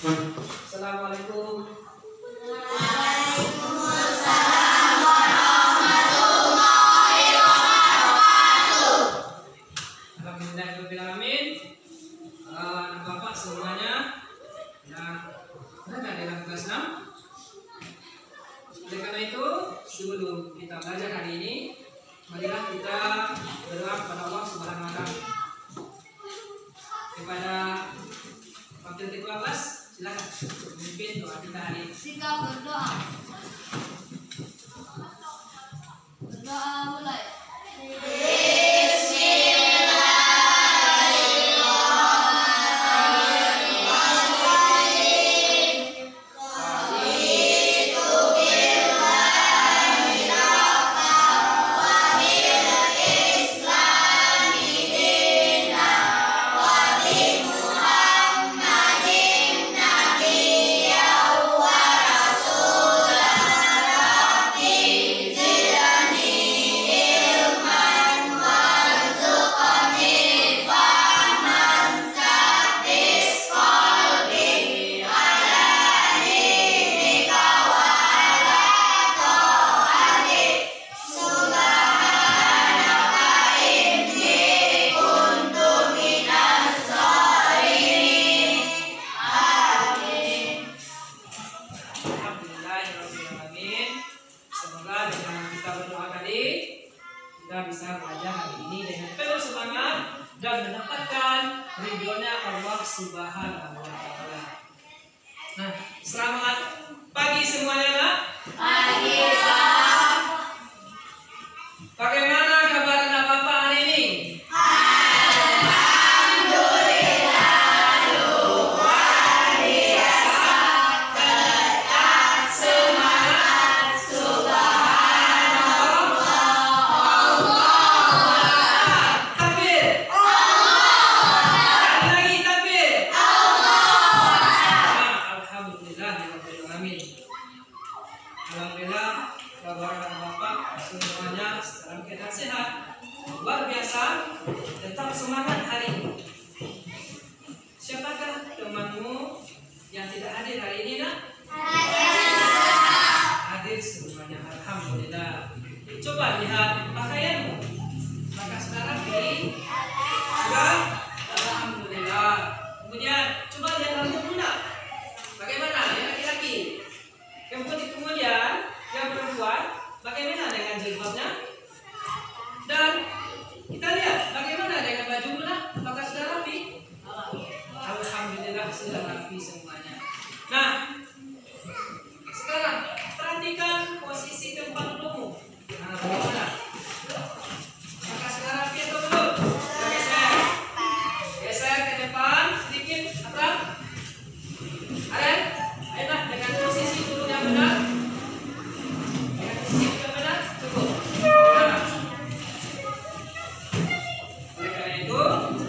Assalamualaikum. Waalaikumsalam warahmatullahi wabarakatuh. Alhamdulillahirobbilalamin. Anak bapak semuanya yang berada dalam kelas 6. Oleh karena itu, sebelum kita belajar hari ini, marilah kita berdoa kepada Allah Subhanahu wa Ta'ala. Kepada wakil ketua kelas, silakan memimpin doa kita hari ini. Sikap berdoa. Berdoa mulai. Kita bisa belajar hari ini dengan penuh semangat dan mendapatkan ridhonya Allah Subhanahu wa Ta'ala. Nah, selamat pagi semuanya, Nak. Pagi, Pak. Bagaimana kabar anak bapak hari ini? Alhamdulillah luar biasa. Tetap semangat. Subhanallah. Allah. Takbir. Sekali lagi takbir. Alhamdulillahirobbilalamin. Alhamdulillah kabar anak bapak semuanya dalam keadaan sehat, luar biasa, tetap semangat hari ini. Siapakah temanmu yang tidak hadir hari ini, Nak? Hadir semuanya, alhamdulillah. Coba lihat pakaianmu, maka sekarang ini sudah, alhamdulillah. Kemudian coba lihat rambutmu, Nak. Bagaimana yang laki-laki? Kemudian yang perempuan, bagaimana dengan jilbabnya? Dan kita lihat bagaimana dengan bajumu, Nak. Apakah sudah rapi? Alhamdulillah sudah rapi semuanya. Nah, sekarang perhatikan posisi tempat dudukmu. Nah, bagaimana? Apakah sudah rapi atau belum? Sudah geser. Geser ke depan sedikit. Apa? Aren, enak dengan posisi duduk yang benar. Dengan posisi duduk yang benar, cukup. Nah, oleh karena itu,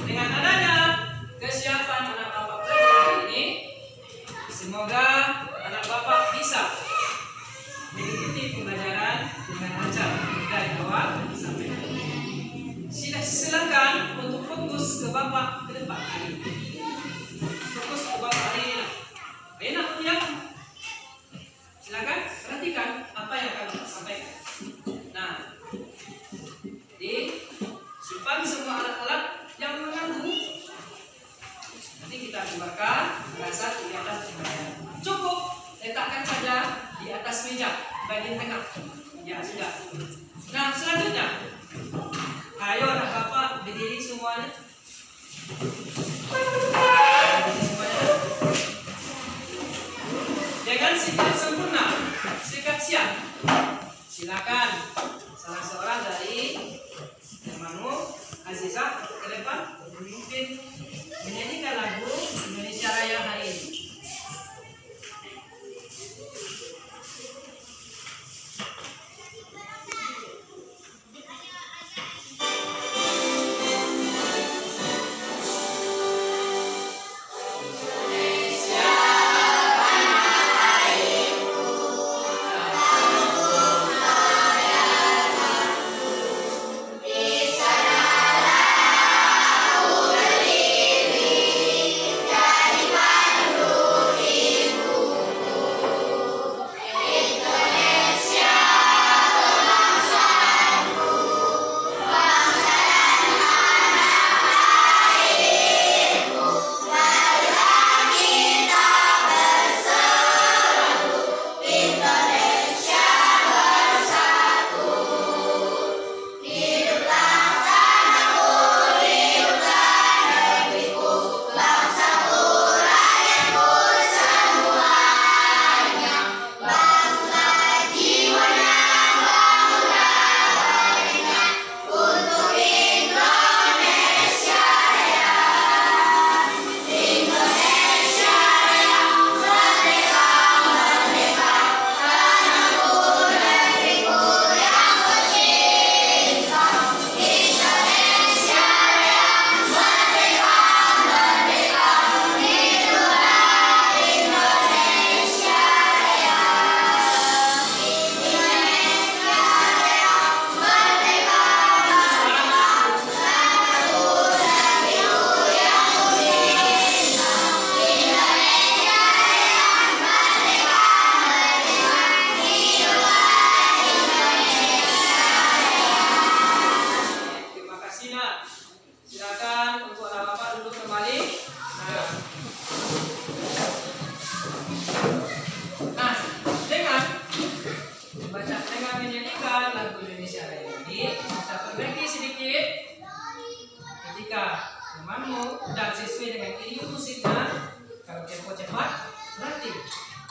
dengan adanya kesiapan anak bapak belajar hari ini, semoga anak bapak bisa mengikuti pembelajaran dengan lancar dari awal sampai akhir. Silakan untuk fokus ke bapak ke depan hari ini. Fokus ke bapak hari ini. Enak ya? Silakan perhatikan apa yang akan bapak sampaikan. Nah, jadi simpan semua alat-alat yang mengganggu. Nanti kita keluarkan rasa di atas pembelajaran. Cukup letakkan saja di atas meja bagian tengah. Ya sudah. Nah, selanjutnya, ayo anak bapak berdiri semuanya. Dengan sikap sempurna, sikap siap. Silakan salah seorang dari temanmu, Azizah, ke depan memimpin menyanyikan lagu Indonesia Raya hari ini.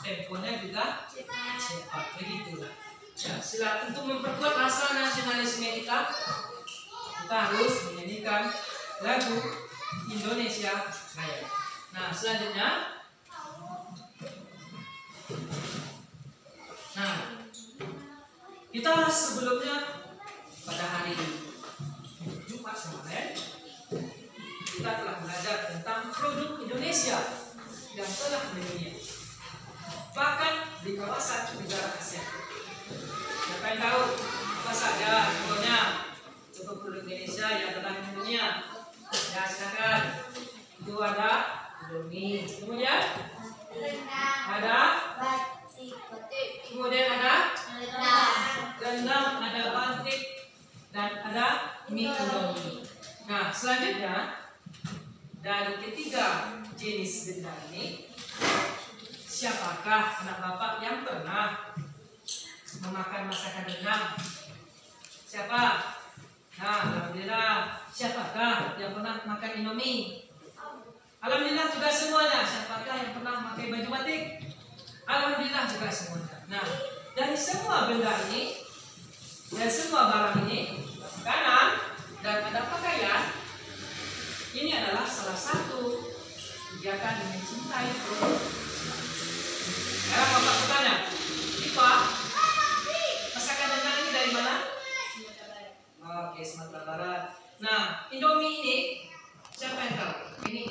temponya juga cepat. Begitulah. Ya, sila untuk memperkuat rasa nasionalisme kita harus menyanyikan lagu Indonesia Raya. Nah, selanjutnya, kita sebelumnya pada hari Jumat kemarin kita telah belajar tentang produk Indonesia yang telah mendunia, bahkan di kawasan negara ASEAN. Siapa yang tahu apa saja contohnya contoh produk Indonesia yang telah mendunia? Ya, silakan. Itu ada Indomie, kemudian ada kemudian ada rendang, ada batik, dan ada mie Indomie. Nah, selanjutnya dari ketiga jenis rendang ini, siapakah anak bapak yang pernah memakan masakan rendang? Siapa? Nah, alhamdulillah. Siapakah yang pernah makan Indomie? Alhamdulillah juga semuanya. Siapakah yang pernah memakai baju batik? Alhamdulillah juga semuanya. Nah, dari semua benda ini dan semua barang ini, makanan dan ada pakaian, ini adalah salah satu kegiatan yang mencintai produk. Sekarang bapak bertanya, Pak, masakan rendang ini dari mana? Oke, Sumatera Barat. Nah, Indomie ini siapa yang tahu? Ini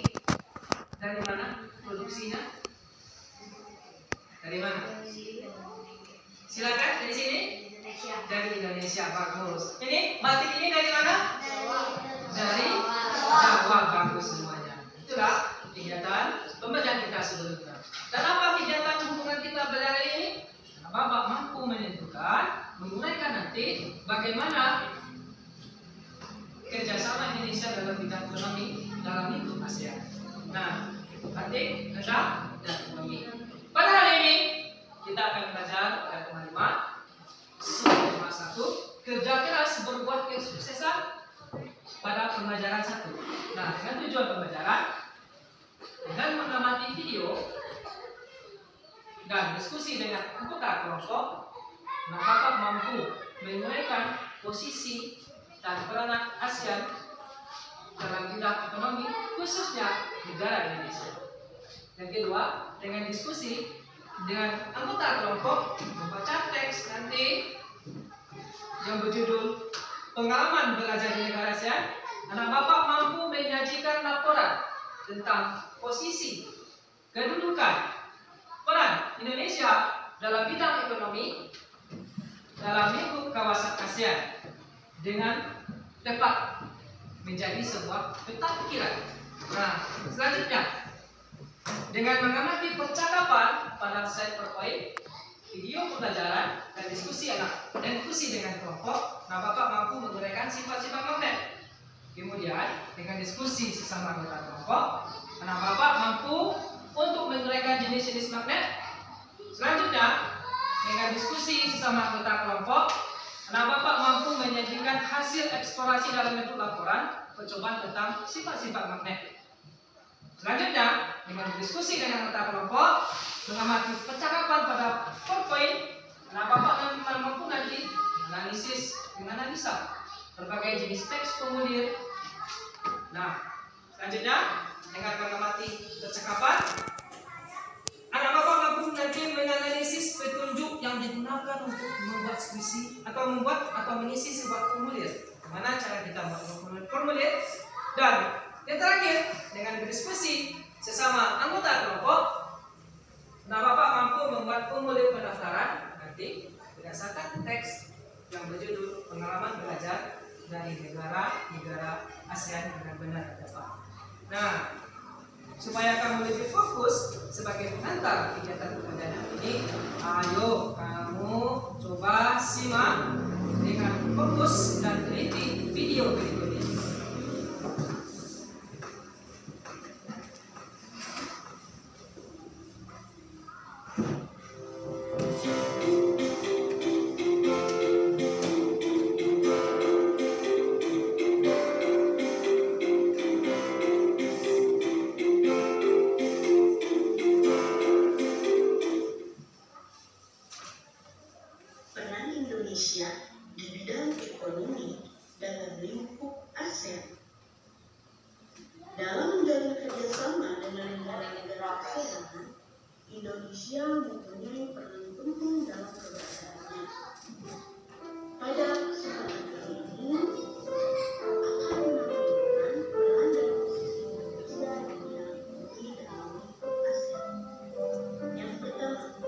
dari mana produksinya? Dari mana? Silakan dari sini. Dari Indonesia, bagus. Ini batik ini dari mana? Dari Jawa, bagus semuanya. Itulah kegiatan pembelajaran kita sebelumnya. Dan apa kegiatan hubungan kita belajar ini? Bapak mampu menentukan, menguraikan nanti bagaimana kerjasama Indonesia dalam bidang ekonomi dalam lingkup ASEAN. Nah, batik, rendang, dan ekonomi. Pada hari ini kita akan belajar tema 5, 1. Kerja keras berbuat kesuksesan pada pembelajaran 1. Nah, dengan tujuan pembelajaran dengan mengamati video dan diskusi dengan anggota kelompok, bapak mampu menguraikan posisi dan peranan ASEAN dalam bidang ekonomi, khususnya negara Indonesia. Yang kedua, dengan diskusi dengan anggota kelompok, membaca teks nanti yang berjudul Pengalaman Belajar di Negara ASEAN, anak bapak mampu menyajikan laporan tentang posisi, kedudukan, peran Indonesia dalam bidang ekonomi dalam lingkup kawasan ASEAN dengan tepat menjadi sebuah peta pikiran. Nah, selanjutnya dengan mengamati percakapan pada slide PowerPoint, video pembelajaran dan diskusi dengan kelompok, nah bapak mampu menguraikan sifat-sifat magnet. Kemudian dengan diskusi sesama anggota kelompok, anak bapak mampu untuk menguraikan jenis-jenis magnet. Selanjutnya dengan diskusi sesama anggota kelompok, anak bapak mampu menyajikan hasil eksplorasi dalam bentuk laporan percobaan tentang sifat-sifat magnet. Selanjutnya, dengan diskusi dengan anggota kelompok, mengamati percakapan pada PowerPoint, anak bapak mampu nanti menganalisa berbagai jenis teks formulir. Nah, selanjutnya dengan mengamati percakapan, anak bapak mampu nanti menganalisis petunjuk yang digunakan untuk membuat skripsi atau mengisi sebuah formulir. Bagaimana cara kita membuat formulir? Dan yang terakhir, dengan berdiskusi sesama anggota kelompok, nah bapak mampu membuat formulir pendaftaran nanti berdasarkan teks yang berjudul Pengalaman Belajar dari negara ASEAN dengan benar dan tepat. Nah, supaya kamu lebih fokus sebagai pengantar kegiatan pembelajaran ini, ayo kamu coba simak dengan fokus dan teliti video berikut ini. Indonesia mempunyai peran penting dalam keberadaannya. Pada kesempatan kali ini, akan menampilkan peran dan posisi Indonesia di bidang ekonomi dalam lingkup ASEAN. Yang pertama,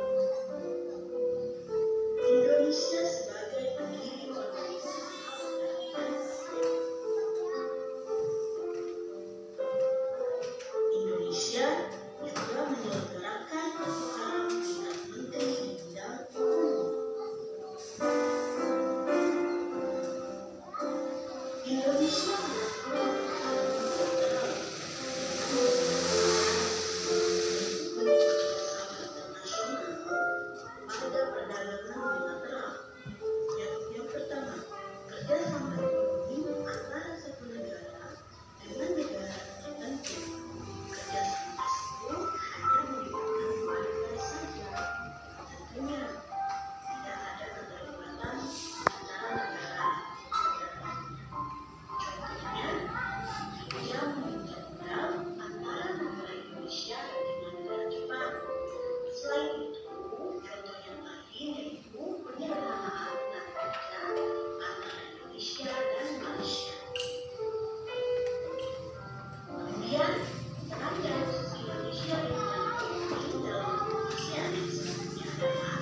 Indonesia sebagai pendiri organisasi perdagangan ASEAN. Indonesia juga menyelenggarakan pertukaran tingkat menteri di bidang ekonomi. Indonesia melakukan pertukaran pada perdagangan bilateral. Yang pertama, kerjasama ekonomi antara satu negara dengan negara tertentu. Kerjasama tersebut hanya melibatkan partai saja. Tentunya tidak ada keterlibatan antara negara. Contohnya, India mengikat modal antara negara Indonesia dengan negara Jepang. Selain itu, contoh yang lain yaitu penyederhanaan tenaga kerja antara Indonesia dan Malaysia. Kemudian, peran dan posisi Indonesia di bidang ekonomi dalam ASEAN selanjutnya adalah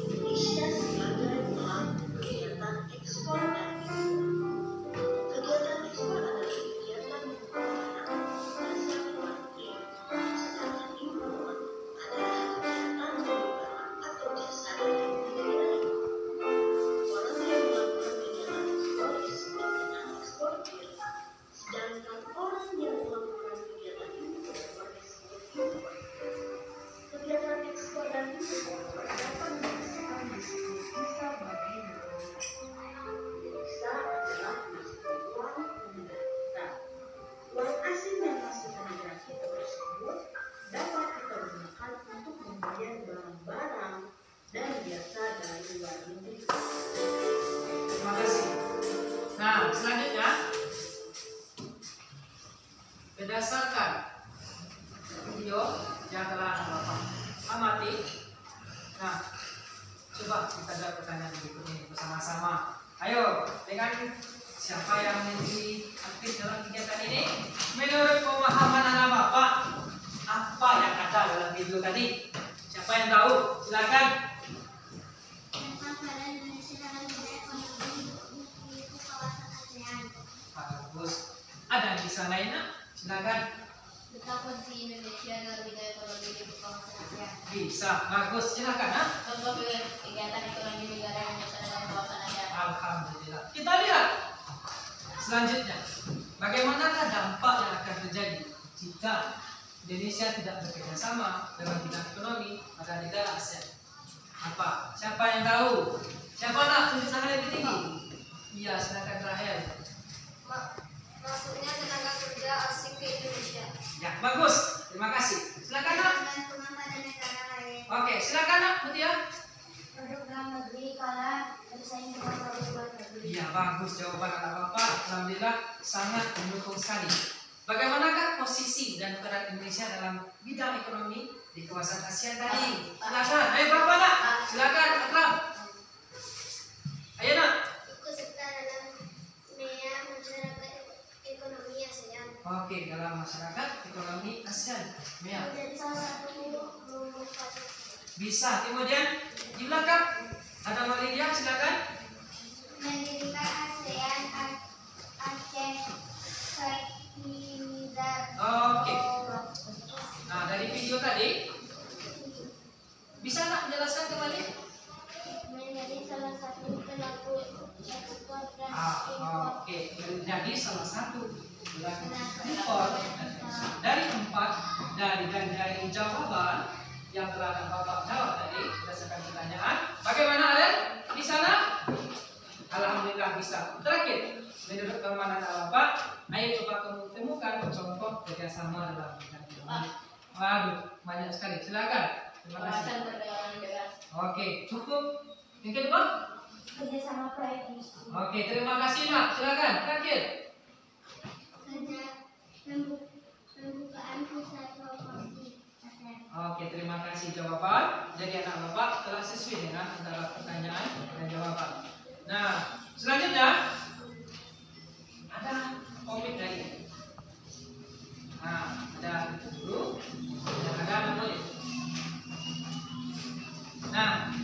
Indonesia sebagai pelaku kegiatan ekspor dan impor. Kegiatan ekspor adalah kegiatan membawa barang jasa luar negeri, sedangkan impor adalah kegiatan membeli barang atau jasa dari negeri lain. Orang yang melakukan kegiatan ekspor disebut dengan eksportir, sedangkan orang yang melakukan kegiatan impor disebut impor. Kegiatan ekspor dan impor dapat menghasilkan devisa bagi negara. Devisa adalah mata uang negara kita. Uang asing yang masuk ke negara kita tersebut dapat kita gunakan untuk membayar barang-barang dan jasa dari luar negeri. Terima kasih. Nah, selanjutnya berdasarkan video yang telah Bapak amati. Nah, coba kita jawab pertanyaan berikut ini bersama-sama. Ayo, dengan siapa yang menjadi aktif dalam kegiatan ini? Menurut pemahaman anak Bapak, apa yang ada dalam video tadi? Siapa yang tahu? Silakan. Tentang peran Indonesia dalam bidang ekonomi di kawasan ASEAN. Bagus. Ada yang bisa lainnya? Silakan. Tentang posisi Indonesia dalam bidang ekonomi di kawasan ASEAN. Bisa. Bagus. Silakan. Ha? Contoh kegiatan ekonomi negara Indonesia dalam kawasan ASEAN. Alhamdulillah. Kita lihat selanjutnya, bagaimanakah dampak yang akan terjadi jika Indonesia tidak bekerja sama dalam bidang ekonomi pada negara ASEAN? Apa? Siapa yang tahu? Siapa nak tunjuk tangan lebih tinggi? Iya, silakan terakhir. Masuknya tenaga kerja asing ke Indonesia. Ya, bagus. Terima kasih. Silakan nak. Dan pengamatan negara lain. Oke, silakan nak, Mutia. Produk dalam negeri kalah bersaing dengan produk luar negeri. Iya, bagus jawaban anak Bapak. Alhamdulillah sangat mendukung sekali. Bagaimanakah posisi dan peran Indonesia dalam bidang ekonomi di kawasan ASEAN tadi? Silakan. Ayo Bapak nak. Silakan, Akram. Ayo nak. Ikut serta dalam masyarakat ekonomi ASEAN. Oke, dalam masyarakat ekonomi ASEAN. Ya. Menjadi salah satu perusahaan. Bisa. Kemudian di belakang ada Malidia, silakan. Mendirikan ASEAN Aceh Sekidar. Oke. Nah, dari video tadi bisa nak jelaskan kembali? Menjadi salah satu pelaku ekspor dan impor. Oke, menjadi salah satu pelaku impor dan ekspor. Dari jawaban yang telah Bapak jawab tadi berdasarkan pertanyaan, bagaimana Alen? Di sana? Alhamdulillah bisa. Terakhir, menurut pemahaman Bapak, ayo coba kamu temukan contoh kerjasama dalam bidang ekonomi. Waduh, banyak sekali. Silakan. Terima kasih. Oke, cukup. Yang kedua? Kerjasama proyek industri. Oke, terima kasih nak. Silakan. Terakhir. Pembukaan pusat promosi ASEAN. Oke, terima kasih jawaban. Jadi anak bapak telah sesuai dengan antara pertanyaan dan jawaban. Nah, selanjutnya ada komik dari. Nah, ada guru dan ada anak murid. Nah,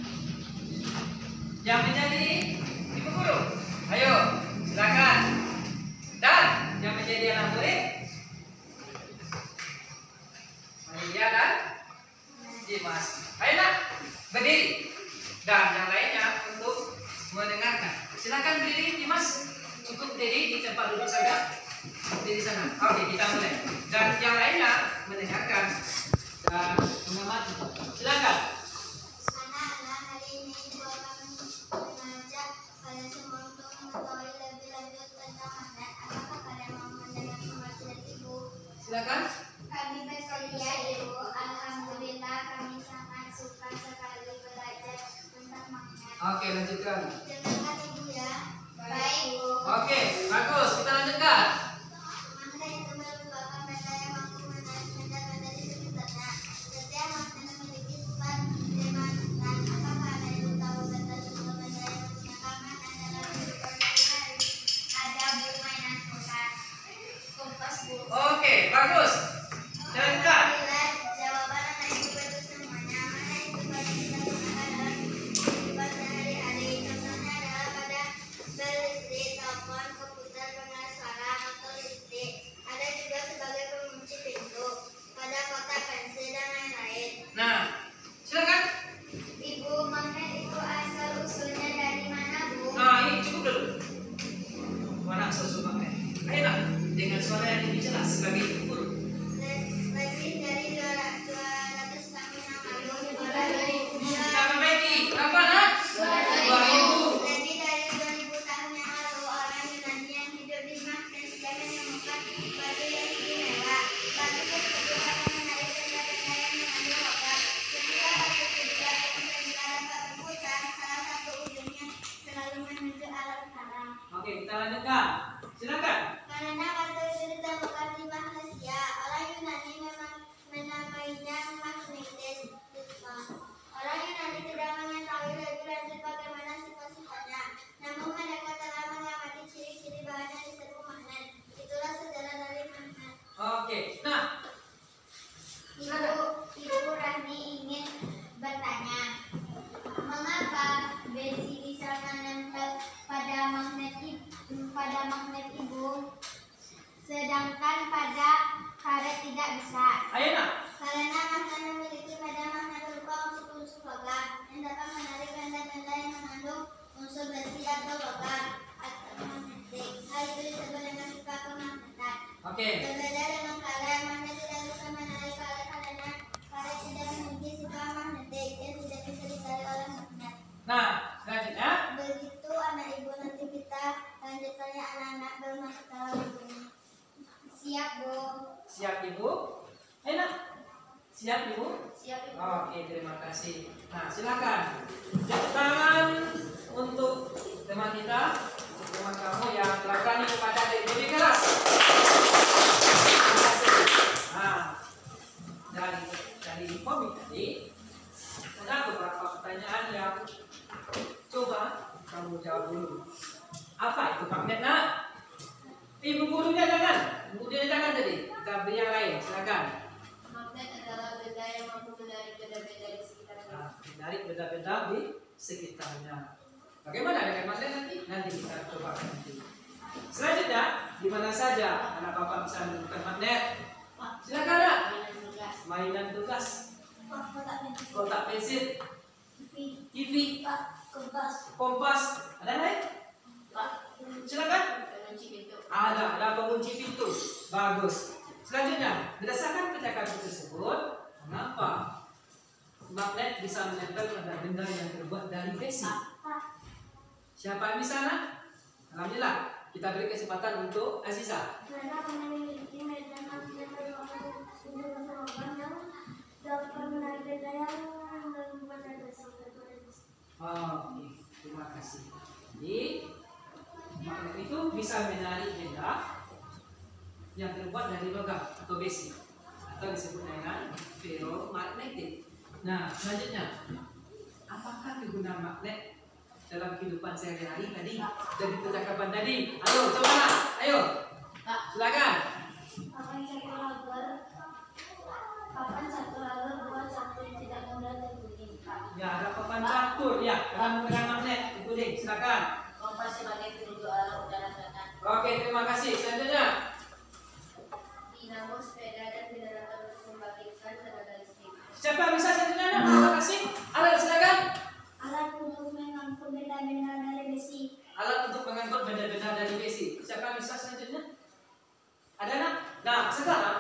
yang menjadi ibu guru, ayo silakan. Dan yang menjadi anak murid, Maria dan Dimas. Ayo nak, berdiri. Dan yang lainnya untuk mendengarkan. Silakan berdiri, Dimas. Cukup berdiri di tempat duduk saja. Di sana. Oke, kita mulai. Dan yang lainnya mendengarkan dan mengamati. Silakan. Anak-anak, hari ini ibu akan mengajak kalian semua untuk mengetahui lebih lanjut tentang magnet. Apakah kalian mau mendengar penjelasan ibu? Silakan. Kami bersedia, Ibu. Alhamdulillah, kami sangat suka sekali belajar tentang magnet. Oke, lanjutkan. Dengarkan Ibu ya. Baik, Bu. Oke, bagus. Kita lanjutkan. Magnet itu merupakan benda yang mampu menarik benda-benda di sekitarnya. Setiap magnet memiliki sifat memagnetiskan. Apakah Anda Ibu tahu betul benda yang menggunakan magnet dalam kehidupan sehari-hari? Ada, Bu, mainan kulkas. Kompas, Bu. Oke, bagus. Lanjutkan. Alhamdulillah, jawaban anak ibu betul semuanya. Mana itu banyak kita gunakan dalam kehidupan sehari-hari. Contohnya adalah pada bel listrik, telepon, komputer, pengeras suara, motor listrik. Ada juga sebagai pengunci pintu, pada kotak pensil dan lain-lain. Nah, silakan. Ibu, magnet itu asal usulnya dari mana, Bu? Nah, ini cukup dulu. Mana susu magnet? Ayo nak, dengan suara yang lebih jelas sebagai ibu guru. Lebih dari 200 tahun yang lalu, Kita perbaiki. Berapa nak? 2000. Lebih dari 2000 tahun yang lalu, orang Yunani yang hidup di Magnesia menemukan batu yang istimewa. Batu tersebut akan menarik benda-benda yang mengandung logam. Ketika batu terjebak dalam lembah berputar, salah satu ujungnya selalu menuju arah utara. Oke, kita lanjutkan. Silakan. Karena batu itu ditemukan di Magnesia, orang Yunani memang menamainya magnetis. Orang Yunani tidak mengetahui lebih lanjut bagaimana sifat-sifatnya, namun mereka telah mengamati ciri-ciri bahan yang disebut magnet. Itulah sejarah dari magnet. Oke. Nah, Ibu Rahmi ingin bertanya, mengapa besi bisa menempel pada magnet ibu, sedangkan pada karet tidak bisa? ayo nak. Karena magnet memiliki pada magnet berupa unsur-unsur logam yang dapat menarik benda-benda yang mengandung unsur besi atau logam atau magnetik. Hal itu disebut dengan sifat pemagnetan. Oke. Berbeda dengan karet, magnet tidak bisa menarik karet karena karet tidak memiliki sifat magnetik yang tidak bisa ditarik oleh magnet. Nah, selanjutnya. Begitu anak ibu, nanti kita lanjutkannya anak-anak bermasuk dalam ini. Siap, Bu. Siap ibu? Ayo nak. Siap ibu? Siap, Ibu. Oke, terima kasih. Nah, silakan. Tepuk tangan untuk teman kita, teman kamu yang telah berani kepada adik lebih keras. Terima kasih. Nah, dari komik tadi ada beberapa pertanyaan yang coba kamu jawab dulu. Apa itu magnet nak? Ibu gurunya jangan, ibu gurunya jangan tadi. Kita beri yang lain, silakan. Magnet adalah benda yang mampu menarik benda-benda di sekitarnya. Nah, menarik benda-benda di sekitarnya. Bagaimana dengan magnet nanti? Nanti kita coba nanti. Selanjutnya, di mana saja anak bapak bisa menemukan magnet? Silakan nak. Mainan tugas, kotak pensil, TV, kompas, ada lain? Silakan. Ada pengunci pintu. Bagus. Selanjutnya, berdasarkan percakapan tersebut, mengapa magnet bisa menempel pada benda yang terbuat dari besi? Siapa yang bisa nak? Alhamdulillah, kita beri kesempatan untuk Aziza. Karena memiliki medan magnet merupakan unsur logam yang dapat menarik benda yang mengandung pada dasar. Oke, terima kasih. Jadi, magnet itu bisa menarik benda yang terbuat dari logam atau besi, atau disebut dengan ferromagnetic. Nah, selanjutnya, apakah kegunaan magnet dalam kehidupan sehari-hari tadi dari percakapan tadi? Ayo, coba lah. Ayo, silakan. Papan satu lalu buat satu tidak mudah tergunting. Ya, ada papan catur. Ya, dalam menggunakan magnet tergunting. Silakan. Kompas sebagai penunjuk arah udara kanan. Oke, terima kasih. Selanjutnya, Dinamo sepeda dan generator untuk membangkitkan tenaga listrik. siapa yang bisa selanjutnya? Terima kasih. Alat, silakan. Alat untuk mengangkut benda-benda dari besi. Alat untuk mengangkut benda-benda dari besi. Siapa yang bisa selanjutnya? Ada nak? Nah, sekarang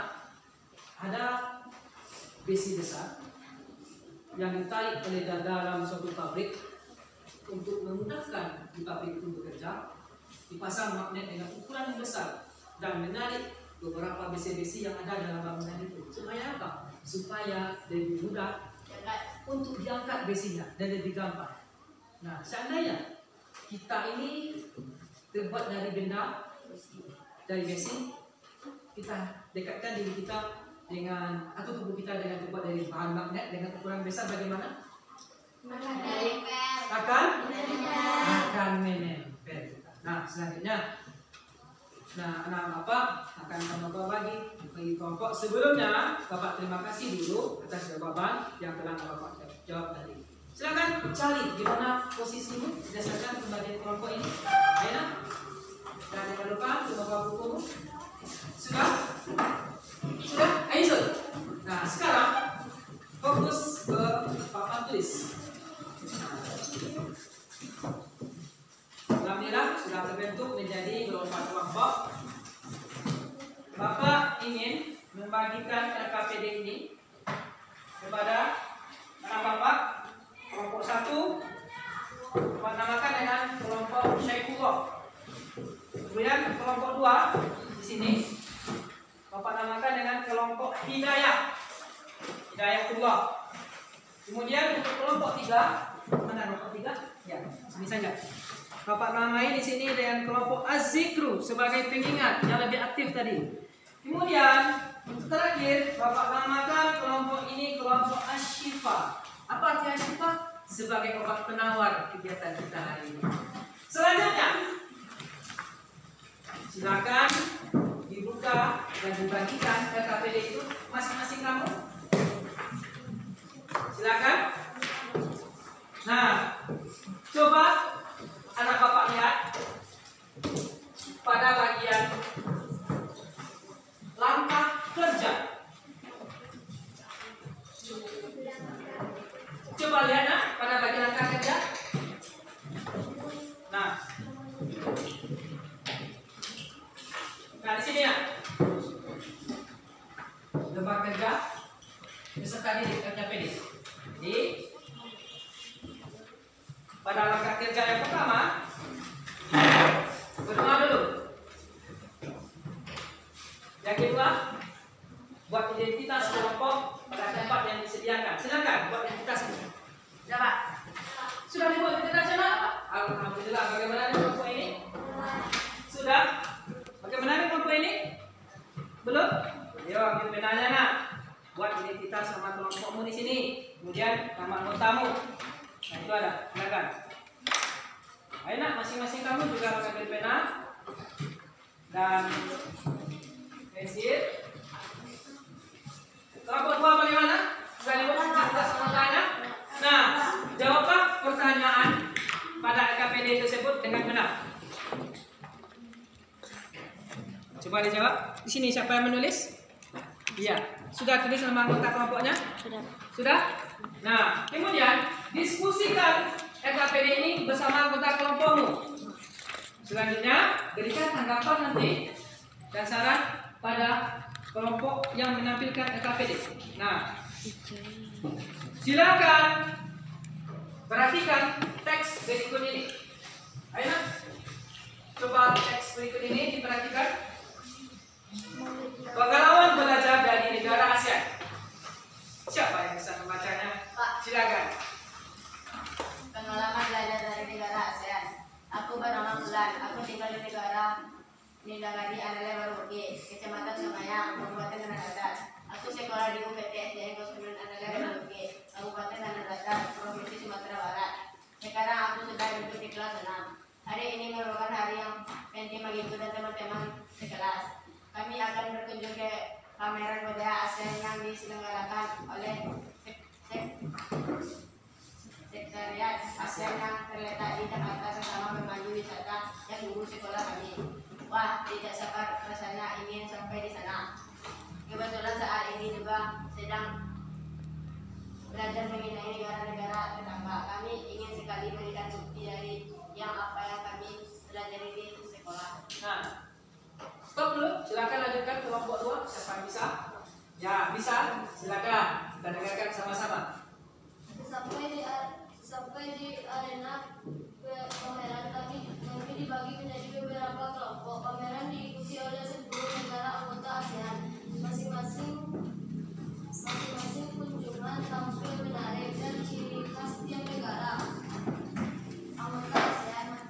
ada besi besar yang ditarik oleh dalam suatu pabrik untuk memudahkan di pabrik itu bekerja, dipasang magnet dengan ukuran yang besar dan menarik beberapa besi-besi yang ada dalam bangunan itu. Supaya apa? Supaya lebih mudah untuk diangkat besinya dan lebih gampang. Nah, seandainya kita ini terbuat dari benda, dari besi, kita dekatkan diri kita dengan atau tubuh kita dengan terbuat dari bahan magnet dengan ukuran besar, bagaimana? Akan menempel. Nah, selanjutnya, anak Bapak akan Bapak bagi kelompok. Sebelumnya, Bapak terima kasih dulu atas jawaban yang telah Bapak jawab tadi. Silakan cari di mana posisimu berdasarkan pembagian kelompok ini. Ayo, dan jangan lupa membawa bukumu. Sudah? Ayo, Zul. Nah, sekarang fokus ke papan tulis. Alhamdulillah sudah terbentuk menjadi beberapa kelompok. Bapak ingin membagikan LKPD ini kepada anak Bapak. Kelompok 1 Bapak namakan dengan kelompok Syaifullah. Kemudian kelompok 2 di sini Bapak namakan dengan kelompok Hidayah. Hidayatullah. Kemudian untuk kelompok 3, mana kelompok 3? Ya, sini saja. Bapak namai di sini dengan kelompok Az-Zikru sebagai pengingat yang lebih aktif tadi. Kemudian untuk terakhir Bapak namakan kelompok ini kelompok Asy-Syifa. Apa arti Asy-Syifa? Sebagai obat penawar kegiatan kita hari ini. Selanjutnya, silakan dibuka dan dibagikan LKPD itu masing-masing kamu. Silakan. Nah, coba anak Bapak lihat pada bagian langkah kerja. Coba lihat pada bagian langkah kerja. Nah, di sini ya. Lembar kerja beserta didik LKPD. Jadi pada langkah kerja yang pertama, berdoa dulu. Yang kedua, buat identitas kelompok pada tempat yang disediakan. Silakan buat identitasnya. Ya Pak. Sudah dibuat identitasnya Pak? Alhamdulillah. Bagaimana kelompok ini? Sudah. Bagaimana kelompok ini? Belum? Yuk ambil penanya nak. Buat identitas sama kelompokmu di sini. Kemudian nama anggotanya. Nah itu ada. Silakan. Ayo nak, masing-masing kamu juga ambil pena dan pensil. Kelompok 2 bagaimana? Sudah dibuat identitas anggotanya? Nah, jawablah pertanyaan pada LKPD tersebut dengan benar. Coba dijawab. Di sini siapa yang menulis? Iya. Sudah tulis nama anggota kelompoknya? Sudah. Sudah? Nah, kemudian diskusikan LKPD ini bersama anggota kelompokmu. Selanjutnya, berikan tanggapan nanti dan saran pada kelompok yang menampilkan LKPD. Nah, silakan perhatikan teks berikut ini. Ayo, coba teks berikut ini diperhatikan. Pengalaman belajar dari negara ASEAN. Siapa yang bisa membacanya? Pak. Silakan. Pengalaman belajar dari negara ASEAN. Aku bernama Bulan. Aku tinggal di negara Nindagani Anale Maruki, Kecamatan Semayang, Kabupaten Tanah Datar. Aku sekolah di UPT SDN 09 Andalan Bukit, Kabupaten Tanah Datar, Provinsi Sumatera Barat. Sekarang aku sudah duduk di kelas 6. Hari ini merupakan hari yang penting bagiku dan teman-teman sekelas. Kami akan berkunjung ke pameran budaya ASEAN yang diselenggarakan oleh Sekretariat ASEAN yang terletak di Jakarta bersama pemandu wisata yang guru sekolah kami. Wah, tidak sabar rasanya ingin sampai di sana. Kebetulan saat ini juga sedang belajar mengenai negara-negara tetangga. Kami ingin sekali memberikan bukti dari yang apa yang kami pelajari di sekolah. Nah, stop dulu. Silakan lanjutkan kelompok 2. Siapa yang bisa? Ya, bisa. Silakan. Kita dengarkan sama-sama. Sampai di arena pameran kami dibagi menjadi beberapa kelompok. Pameran diikuti oleh 10 negara anggota ASEAN. Masing-masing kunjungan tampil menarik dan ciri khas tiap negara anggota ASEAN.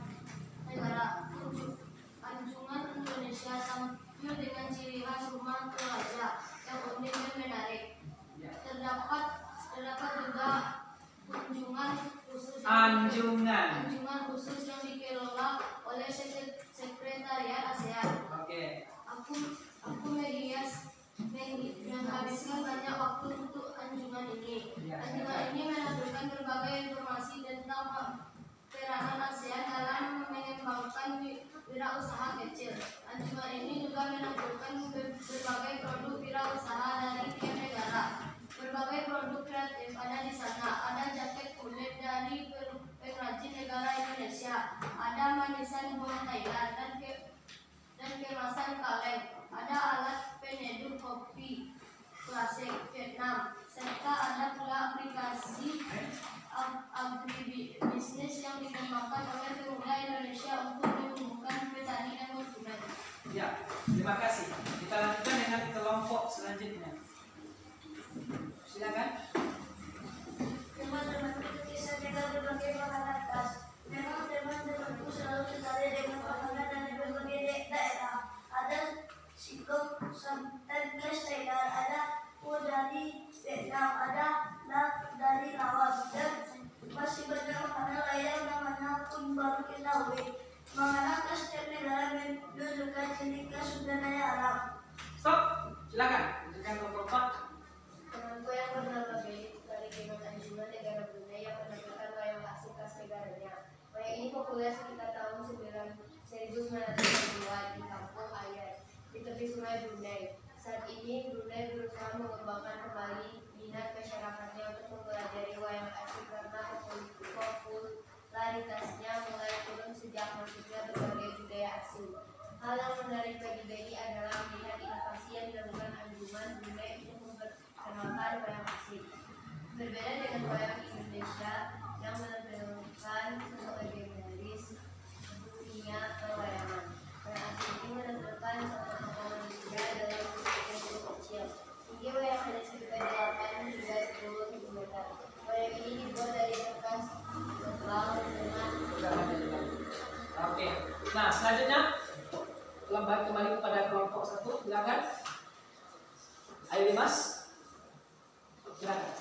Anjungan Indonesia tampil dengan ciri khas rumah toraja yang unik dan menarik. Terdapat juga anjungan khusus yang dikelola oleh Sekretariat ASEAN. Oke. Aku menghabiskan banyak waktu untuk anjungan ini. Anjungan ini menampilkan berbagai informasi tentang peranan ASEAN dalam mengembangkan wirausaha kecil. Anjungan ini juga menampilkan berbagai produk wirausaha dari tiap negara. Berbagai produk kreatif ada di sana. Ada jaket kulit dari pengrajin negara Indonesia. Ada manisan buah Thailand dan kemasan kaleng. Ada alat penyeduh kopi klasik Vietnam. Serta ada pula aplikasi agribisnis yang dikembangkan oleh pemuda Indonesia untuk menumbuhkan petani dan konsumen. Ya, terima kasih. Kita lanjutkan dengan kelompok selanjutnya. Silakan. Teman-teman ikuti saja berbagai makanan khas. Memang teman-temanku selalu tertarik dengan makanan dari berbagai daerah. Ada sikop temples Thailand, ada pho dari Vietnam, ada naan dari Laos, dan masih banyak makanan lain yang namanya pun baru ketahui. Makanan khas setiap negara menunjukkan ciri khas budaya Arab. Stop. Silakan. Lanjutkan kelompok 4. Temanku yang bernama Belit dari Kemen Anjungan negara Brunei yang menampilkan wayang asli khas negaranya. Wayang ini populer sekitar tahun 1992 di Kampung Ayat, di tepi sungai Brunei. Saat ini Brunei berusaha mengembangkan kembali minat masyarakatnya untuk mempelajari wayang asli karena popularitasnya mulai turun sejak masuknya berbagai budaya asing. Hal yang menarik bagi Belit adalah melihat inovasi yang dilakukan Anjungan Brunei untuk memperkenalkan wayang asli. Berbeda dengan wayang Indonesia yang menampilkan sosok legendaris dunia perwayangan. Wayang asli ini menampilkan tokoh-tokoh manusia dalam bentuk kecil. Tinggi wayang hanya sekitar 8 hingga 10 cm. Wayang ini dibuat dari kertas tebal dengan Oke. Nah, selanjutnya kembali kepada kelompok 1. Silakan. Ayo Dimas. Silakan.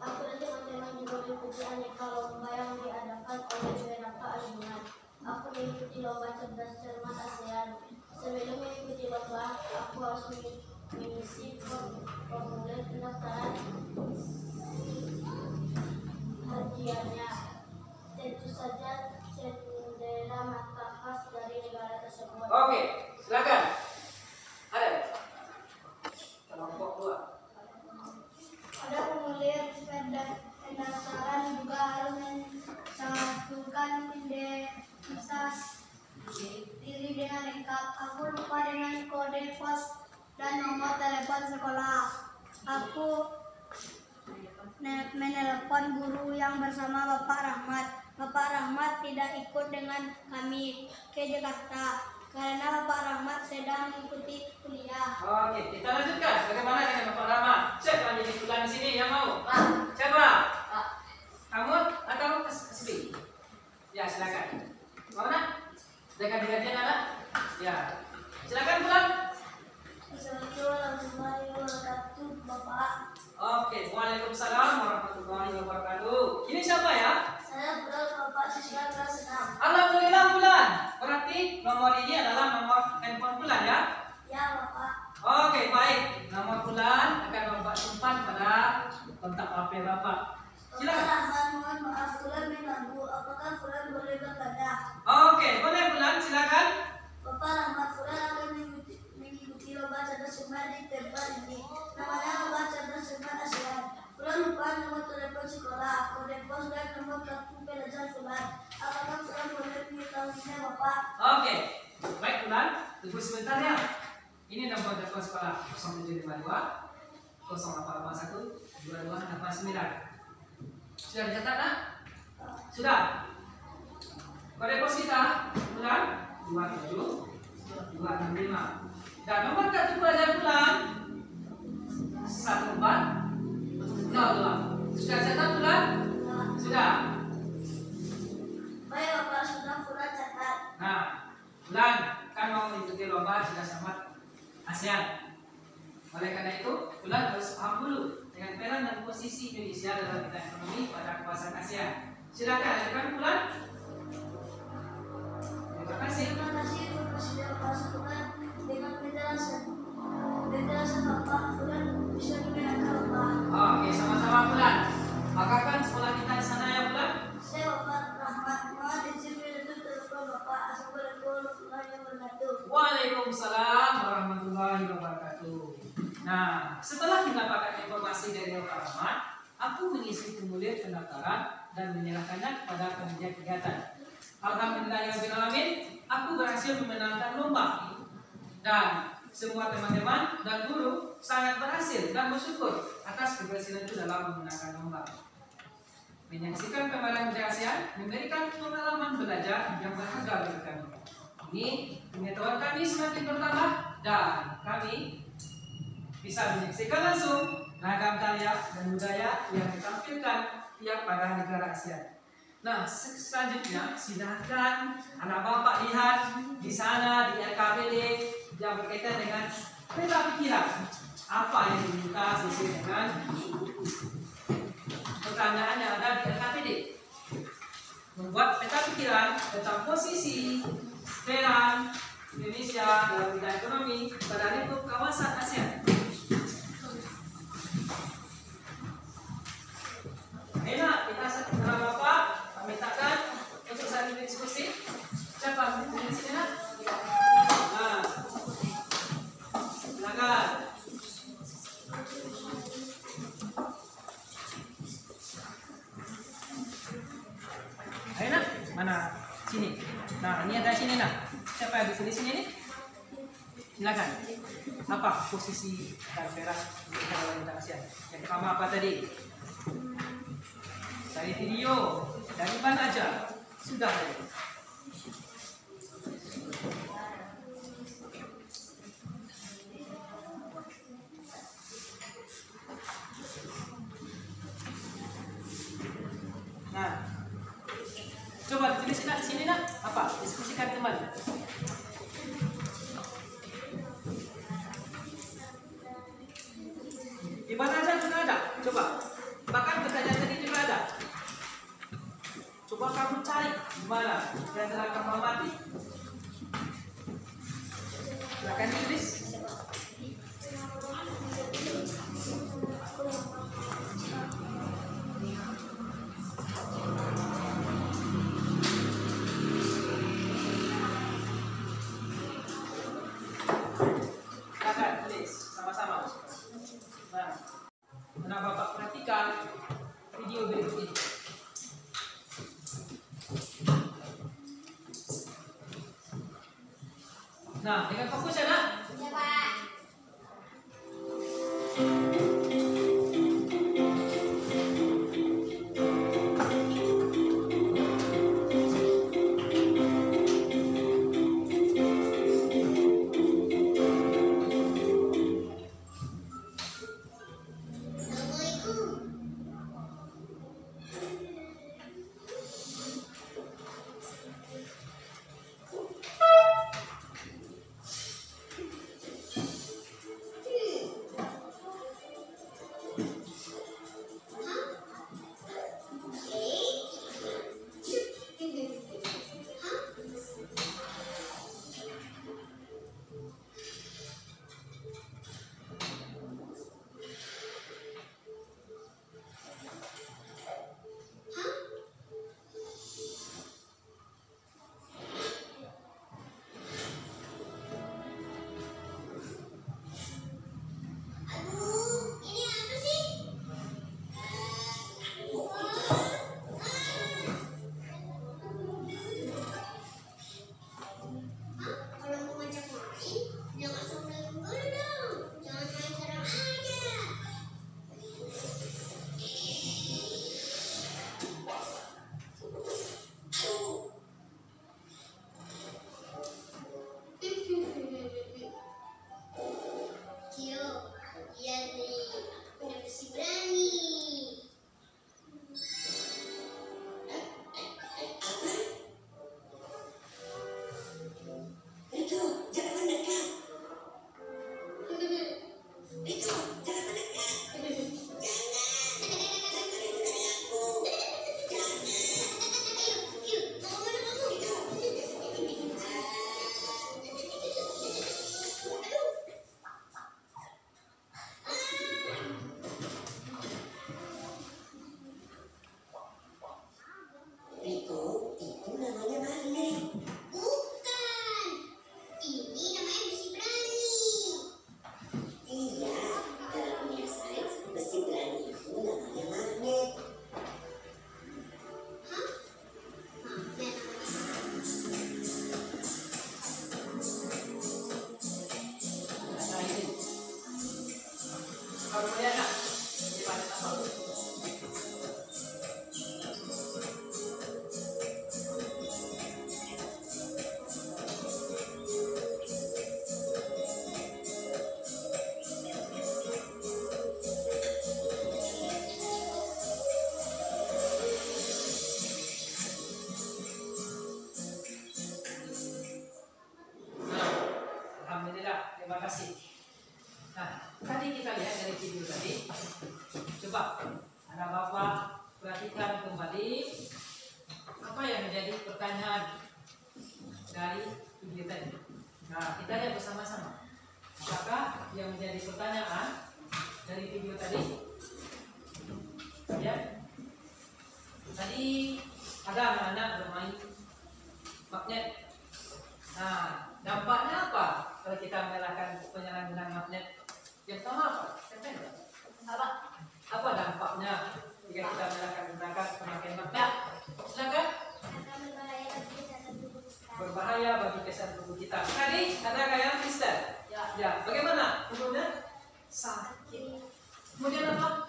Aku dan teman-teman juga mengikuti aneka lomba yang diadakan oleh beberapa anjungan. Aku mengikuti lomba cerdas cermat ASEAN. Sebelum mengikuti lomba, aku harus mengisi formulir pendaftaran hadiahnya. Tentu saja cendera mata khas dari negara tersebut. Oke, silakan. Ada. Kelompok 2. Ada formulir pendaftaran juga harus mencantumkan identitas diri dengan lengkap. Aku lupa dengan kode pos dan nomor telepon sekolah. Aku menelepon guru yang bersama Bapak Rahmat. Bapak Rahmat tidak ikut dengan kami ke Jakarta karena Bapak Rahmat sedang mengikuti kuliah. Oke, kita lanjutkan. Bagaimana dengan Bapak Rama? Siapa yang jadi ikutan di sini yang mau? Pak. Siapa? Pak. Kamu atau Kasbi? Ya, silakan. Mana? Dekat-dekatnya anak? Ya. Silakan pulang. Assalamualaikum warahmatullahi wabarakatuh. Tunggu sebentar ya. Ini nomor telepon sekolah 0752 0881 2289. Sudah dicatat nak? Sudah. Kode pos kita bulan 27 265. Dan nomor kartu pelajar bulan 1402. Sudah catat bulan? Sudah. Baik Bapak, sudah pula catat. Nah, bulan kan mau mengikuti lomba tidak sama ASEAN. Oleh karena itu, bulan harus paham dulu dengan peran dan posisi Indonesia dalam bidang ekonomi pada kawasan ASEAN. Silakan, ajukan bulan. Terima kasih. Terima kasih Ibu Presiden Pak Bulan. Dengan penjelasan Bapak, Bulan bisa dimenangkan Bapak. Oke, sama-sama bulan. Maka kan sekolah kita di sana ya bulan. Saya Bapak Rahmat. Mohon izin menutup telepon Bapak. Assalamualaikum warahmatullahi wabarakatuh. Waalaikumsalam warahmatullahi wabarakatuh. Nah, setelah mendapatkan informasi dari Bapak Rahmat, aku mengisi formulir pendaftaran dan menyerahkannya kepada panitia kegiatan. Alhamdulillahirobbilalamin, aku berhasil memenangkan lomba. Dan semua teman-teman dan guru sangat berhasil dan bersyukur atas keberhasilan itu dalam memenangkan lomba. Menyaksikan pameran budaya ASEAN memberikan pengalaman belajar yang berharga bagi kami. Ini pengetahuan kami semakin bertambah dan kami bisa menyaksikan langsung ragam karya dan budaya yang ditampilkan tiap pada negara ASEAN. Nah, selanjutnya silakan anak bapak lihat di sana di RKPD yang berkaitan dengan peta pikiran. Apa yang diminta sesuai dengan pertanyaan yang ada di RKPD. Membuat peta pikiran tentang posisi peran Indonesia dalam bidang ekonomi pada lingkup kawasan ASEAN. Enak, kita setelah bapak mintakan untuk saling diskusi. Siapa di sini nak? Nah, silakan. Ayo nak, mana? Sini. Nah, ini ada sini nak. Siapa yang di sini nih? Silakan. Apa posisi dan peran dalam bidang ASEAN? Yang pertama apa tadi? Dari video, dari mana aja? Sudah tadi. Nah, coba tulis di sini nak. Apa? Diskusikan teman. Di mana aja juga ada. Coba. Bahkan pertanyaan tadi juga ada. Coba kamu cari di mana yang telah kamu amati. Silakan tulis. Silakan tulis sama-sama. Nah, bapak perhatikan video berikut ini. Nah, dengan fokus ya nak. Ya Pak. perhatikan kembali apa yang menjadi pertanyaan dari video tadi. Nah, kita lihat bersama-sama. Apakah yang menjadi pertanyaan dari video tadi? Ya. Tadi ada anak-anak bermain magnet. Nah, dampaknya apa kalau kita menyalakan penyalahgunaan magnet? Yang pertama apa? Apa dampaknya jika kita menyalahkan pemakaian magnet? Silakan. Berbahaya bagi kesehatan tubuh kita. Tadi ada kayak Kristen. Ya. Bagaimana? Kemudian sakit. Kemudian apa?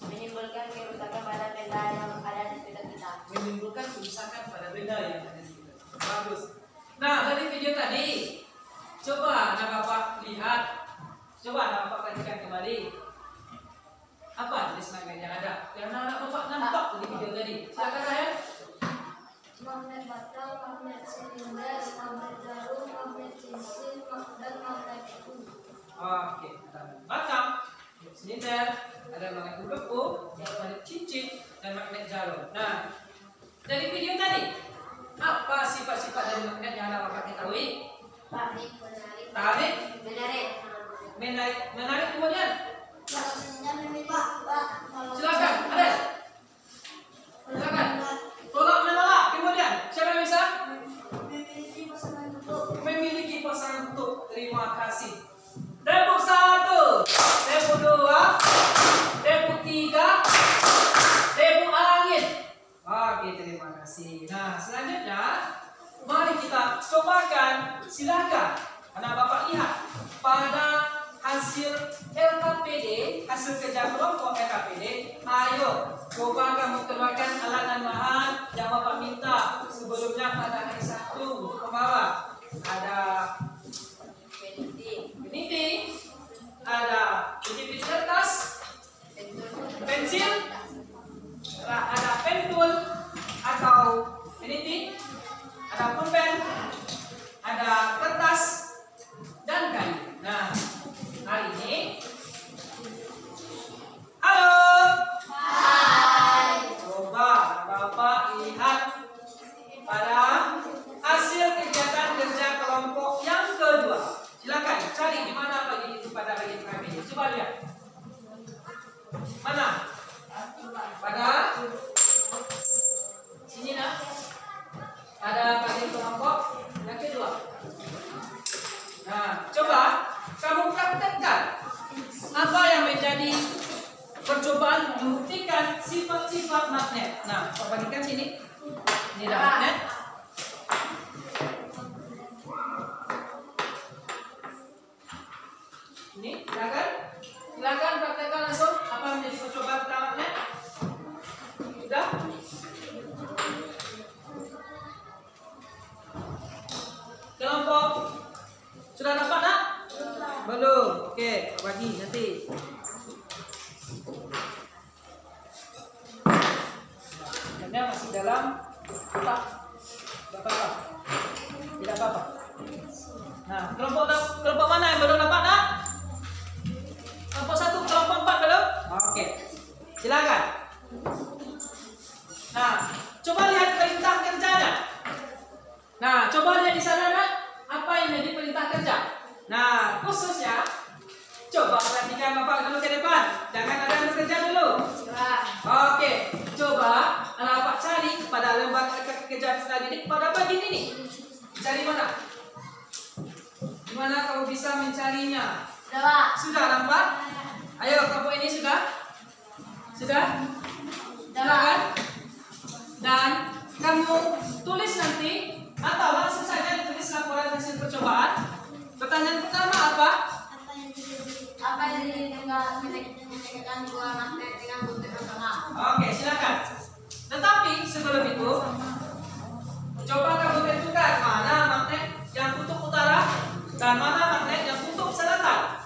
Menimbulkan kerusakan pada benda yang ada di sekitar kita. Menimbulkan kerusakan pada benda yang ada di sekitar. Bagus. Nah, dari video tadi, coba anak bapak lihat, coba anak bapak perhatikan kembali. Apa jenis magnet yang ada? Yang anak bapak nampak di video tadi. Silakan saya. Magnet baterai, magnet silinder, magnet jarum, magnet cincin, dan magnet itu. Oke, ada batang, silinder, ada magnet uleku, magnet cincin, dan magnet jarum. Nah, dari video tadi, apa sifat-sifat dari magnet yang anak bapak ketahui? Tarik, menarik kemudian. Silakan, ada. Silakan. Tolak menolak, kemudian siapa yang bisa? Memiliki pasangan bentuk. Terima kasih. Tepuk 1, tepuk 2, tepuk 3, tepuk angin. Oke, terima kasih. Nah, selanjutnya mari kita cobakan. Silakan anak bapak lihat pada hasil LKPD, hasil kerja kelompok LKPD. Ayo coba kamu keluarkan alat dan bahan yang bapak minta sebelumnya pada hari Sabtu ke bawah. Ada peniti, ada penjepit kertas, pensil, ada pentul atau peniti, ada pulpen, ada kertas dan kayu. Nah, hari ini, halo. Coba bapak lihat pada hasil kegiatan kerja kelompok yang kedua. Silakan cari di mana bagi itu pada bagian kami. Coba lihat. Mana? Pada sini nak. Ada bagian kelompok yang kedua. Nah, coba kamu praktekkan apa yang menjadi percobaan membuktikan sifat-sifat magnet. Nah, saya bagikan sini. Ini ada magnet. Ini, silakan praktekkan langsung apa yang menjadi percobaan tentang magnet. Sudah? Kelompok sudah dapat nak? Belum. Oke, bagi nanti. Ini masih dalam kotak. Tidak apa-apa. Tidak apa-apa. Nah, kelompok mana yang belum dapat nak? Kelompok 1, kelompok 4 belum? Oke. Silakan. Nah, coba lihat perintah kerjanya. Nah, coba lihat di sana nak, apa yang menjadi perintah kerja. Nah, khususnya coba perhatikan bapak dulu ke depan. Jangan ada yang bekerja dulu. Oke, coba anak bapak cari pada lembar kerja peserta didik pada bagian ini. Cari mana? Di mana kamu bisa mencarinya? Sudah nampak? Ayo, kelompok ini sudah? Sudah? Silakan. Dan kamu tulis nanti atau langsung saja tulis laporan hasil percobaan. Pertanyaan pertama apa? Apa yang ditinggalkan dua magnet dengan bentuk yang sama? Oke, silakan. Tetapi sebelum itu, coba kamu tentukan mana magnet yang kutub utara dan mana magnet yang kutub selatan.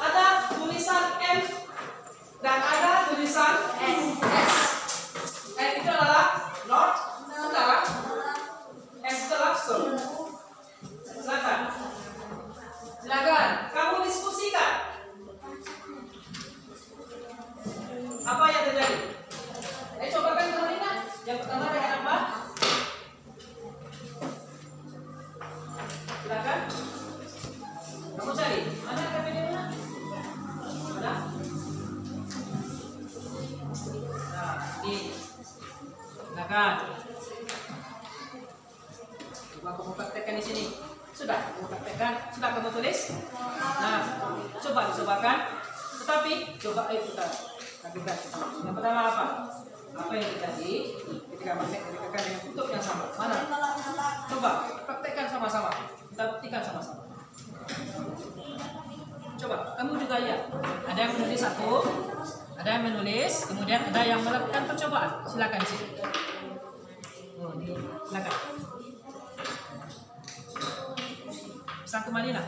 Ada tulisan M dan ada tulisan S. M itu adalah north, utara. S itu adalah south. Silakan. Silakan, kamu diskusikan. Silakan. Coba kamu praktekkan di sini. Sudah kamu praktekkan. Sudah kamu tulis. Nah, coba dicobakan. Tetapi coba kita lakukan. Yang pertama apa? Apa yang terjadi ketika magnet didekatkan dengan kutub yang sama? Mana? Coba praktekkan sama-sama. Kita buktikan sama-sama. Coba, kamu juga ya. Ada yang menulis satu, ada yang menulis, kemudian ada yang melakukan percobaan. Silakan di sini. Oh, ini silakan. Bisa kembali lah.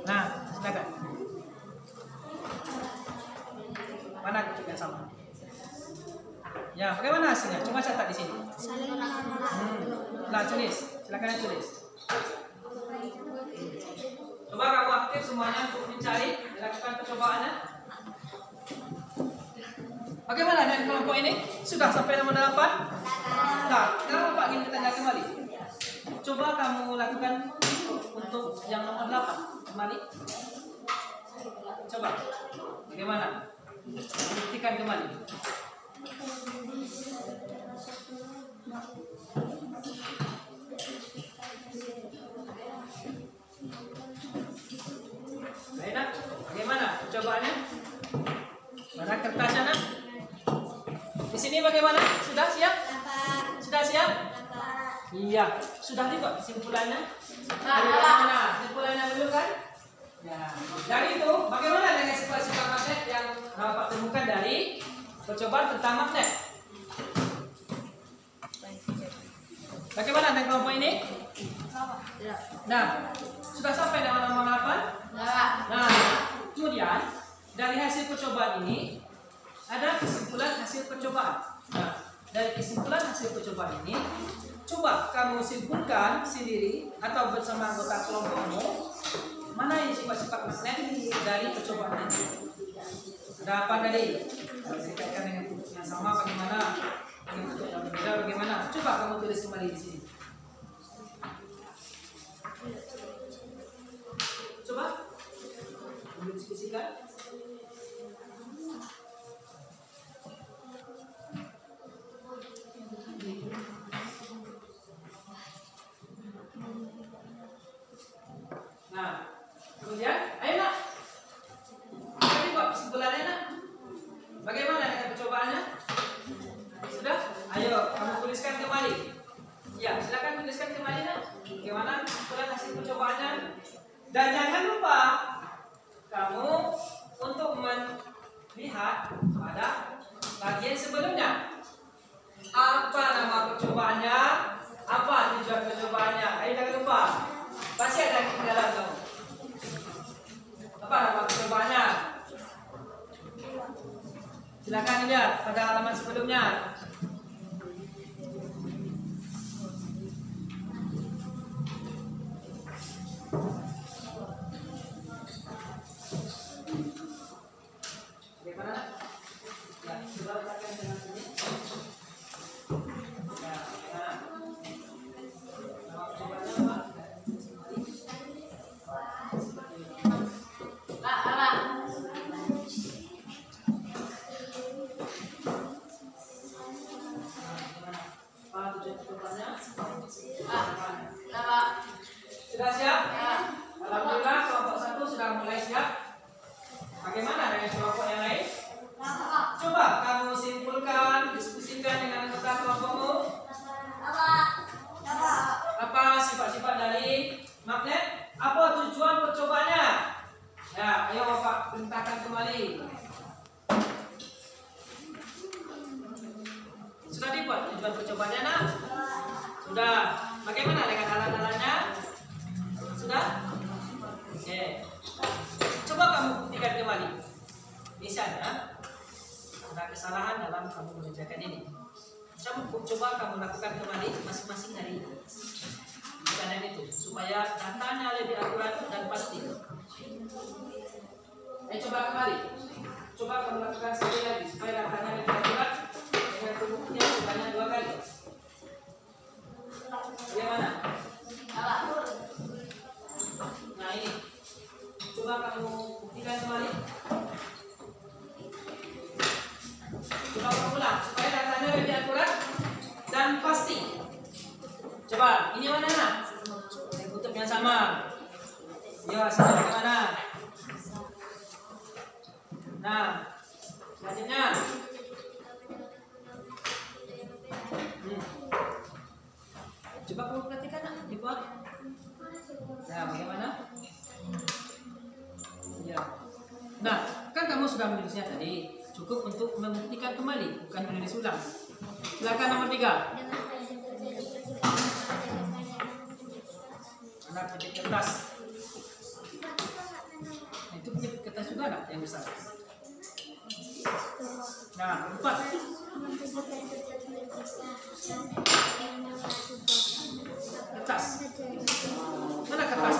Nah, silakan. Mana kutub yang sama? Ya, bagaimana hasilnya? Coba catat di sini. Nah, tulis. Silakan tulis. Coba kamu aktif semuanya untuk mencari, lakukan percobaannya. Bagaimana dengan kelompok ini? Sudah sampai nomor 8? Nah, sekarang Bapak ingin bertanya kembali. Coba kamu lakukan untuk yang nomor 8 kembali. Coba, bagaimana? Buktikan kembali. Baik, bagaimana percobaannya? Mana kertasnya, nak? Di sini bagaimana? Sudah siap? Sudah siap? Iya, sudah dibuat kesimpulannya. Bagaimana? Kesimpulannya dulu kan? Ya. Dari itu, bagaimana dengan sifat-sifat magnet yang Bapak temukan dari percobaan tentang magnet? Bagaimana dengan kelompok ini? Nah, sudah sampai dengan nomor 8? Nah, kemudian dari hasil percobaan ini ada kesimpulan hasil percobaan. Nah, dari kesimpulan hasil percobaan ini, coba kamu simpulkan sendiri atau bersama anggota kelompokmu mana yang sifat-sifat magnet dari percobaan ini. Ada apa tadi? Dikaitkan dengan kutub yang sama bagaimana? Dengan kutub yang berbeda bagaimana? Coba kamu tulis kembali di sini. Coba diskusikan. Nah, kemudian, ayo nak. Jadi buat kesimpulannya nak. Bagaimana dengan percobaannya? Sudah? Ayo, kamu tuliskan kembali. Ya, silakan tuliskan kembali nak. Bagaimana kesimpulan hasil percobaannya? Dan jangan lupa kamu untuk melihat pada bagian sebelumnya. Apa nama percobaannya? Apa tujuan percobaannya? Ayo jangan lupa. Pasti ada ketinggalan kamu. Apa nama percobaannya? Silakan lihat pada halaman sebelumnya. Bagaimana? Ya, coba letakkan dengan sini. Ya, nah. Nama percobaannya apa? Sudah siap? Alhamdulillah kelompok 1 sudah mulai siap. Bagaimana dengan kelompok yang lain? Coba kamu simpulkan, diskusikan dengan anggota kelompokmu. Apa sifat-sifat dari magnet? Apa tujuan percobaannya? Ya, ayo Bapak perintahkan kembali. Sudah dibuat tujuan percobaannya, nak? Sudah. Bagaimana dengan alat-alatnya? Sudah? Oke. Coba kamu buktikan kembali. Misalnya, ada kesalahan dalam kamu mengerjakan ini. Coba kamu lakukan kembali masing-masing hari ini. Bukan itu, supaya datanya lebih akurat dan pasti. Coba kembali. Coba kamu lakukan sekali lagi supaya datanya lebih akurat dengan pembuktian sebanyak 2 kali. Bagaimana? Nah ini, coba kamu buktikan kembali. Coba kamu ulang supaya data Ayo, sekarang mana? Nah, selanjutnya. Coba kamu perhatikan, nak, dibuat. Nah, bagaimana? Ya. Nah, kan kamu sudah menulisnya tadi. Cukup untuk membuktikan kembali, bukan menulis ulang. Silakan nomor 3. Anak petik kertas. Nah, itu punya kertas juga nggak yang besar? Nah, 4. Kertas. Mana kertas?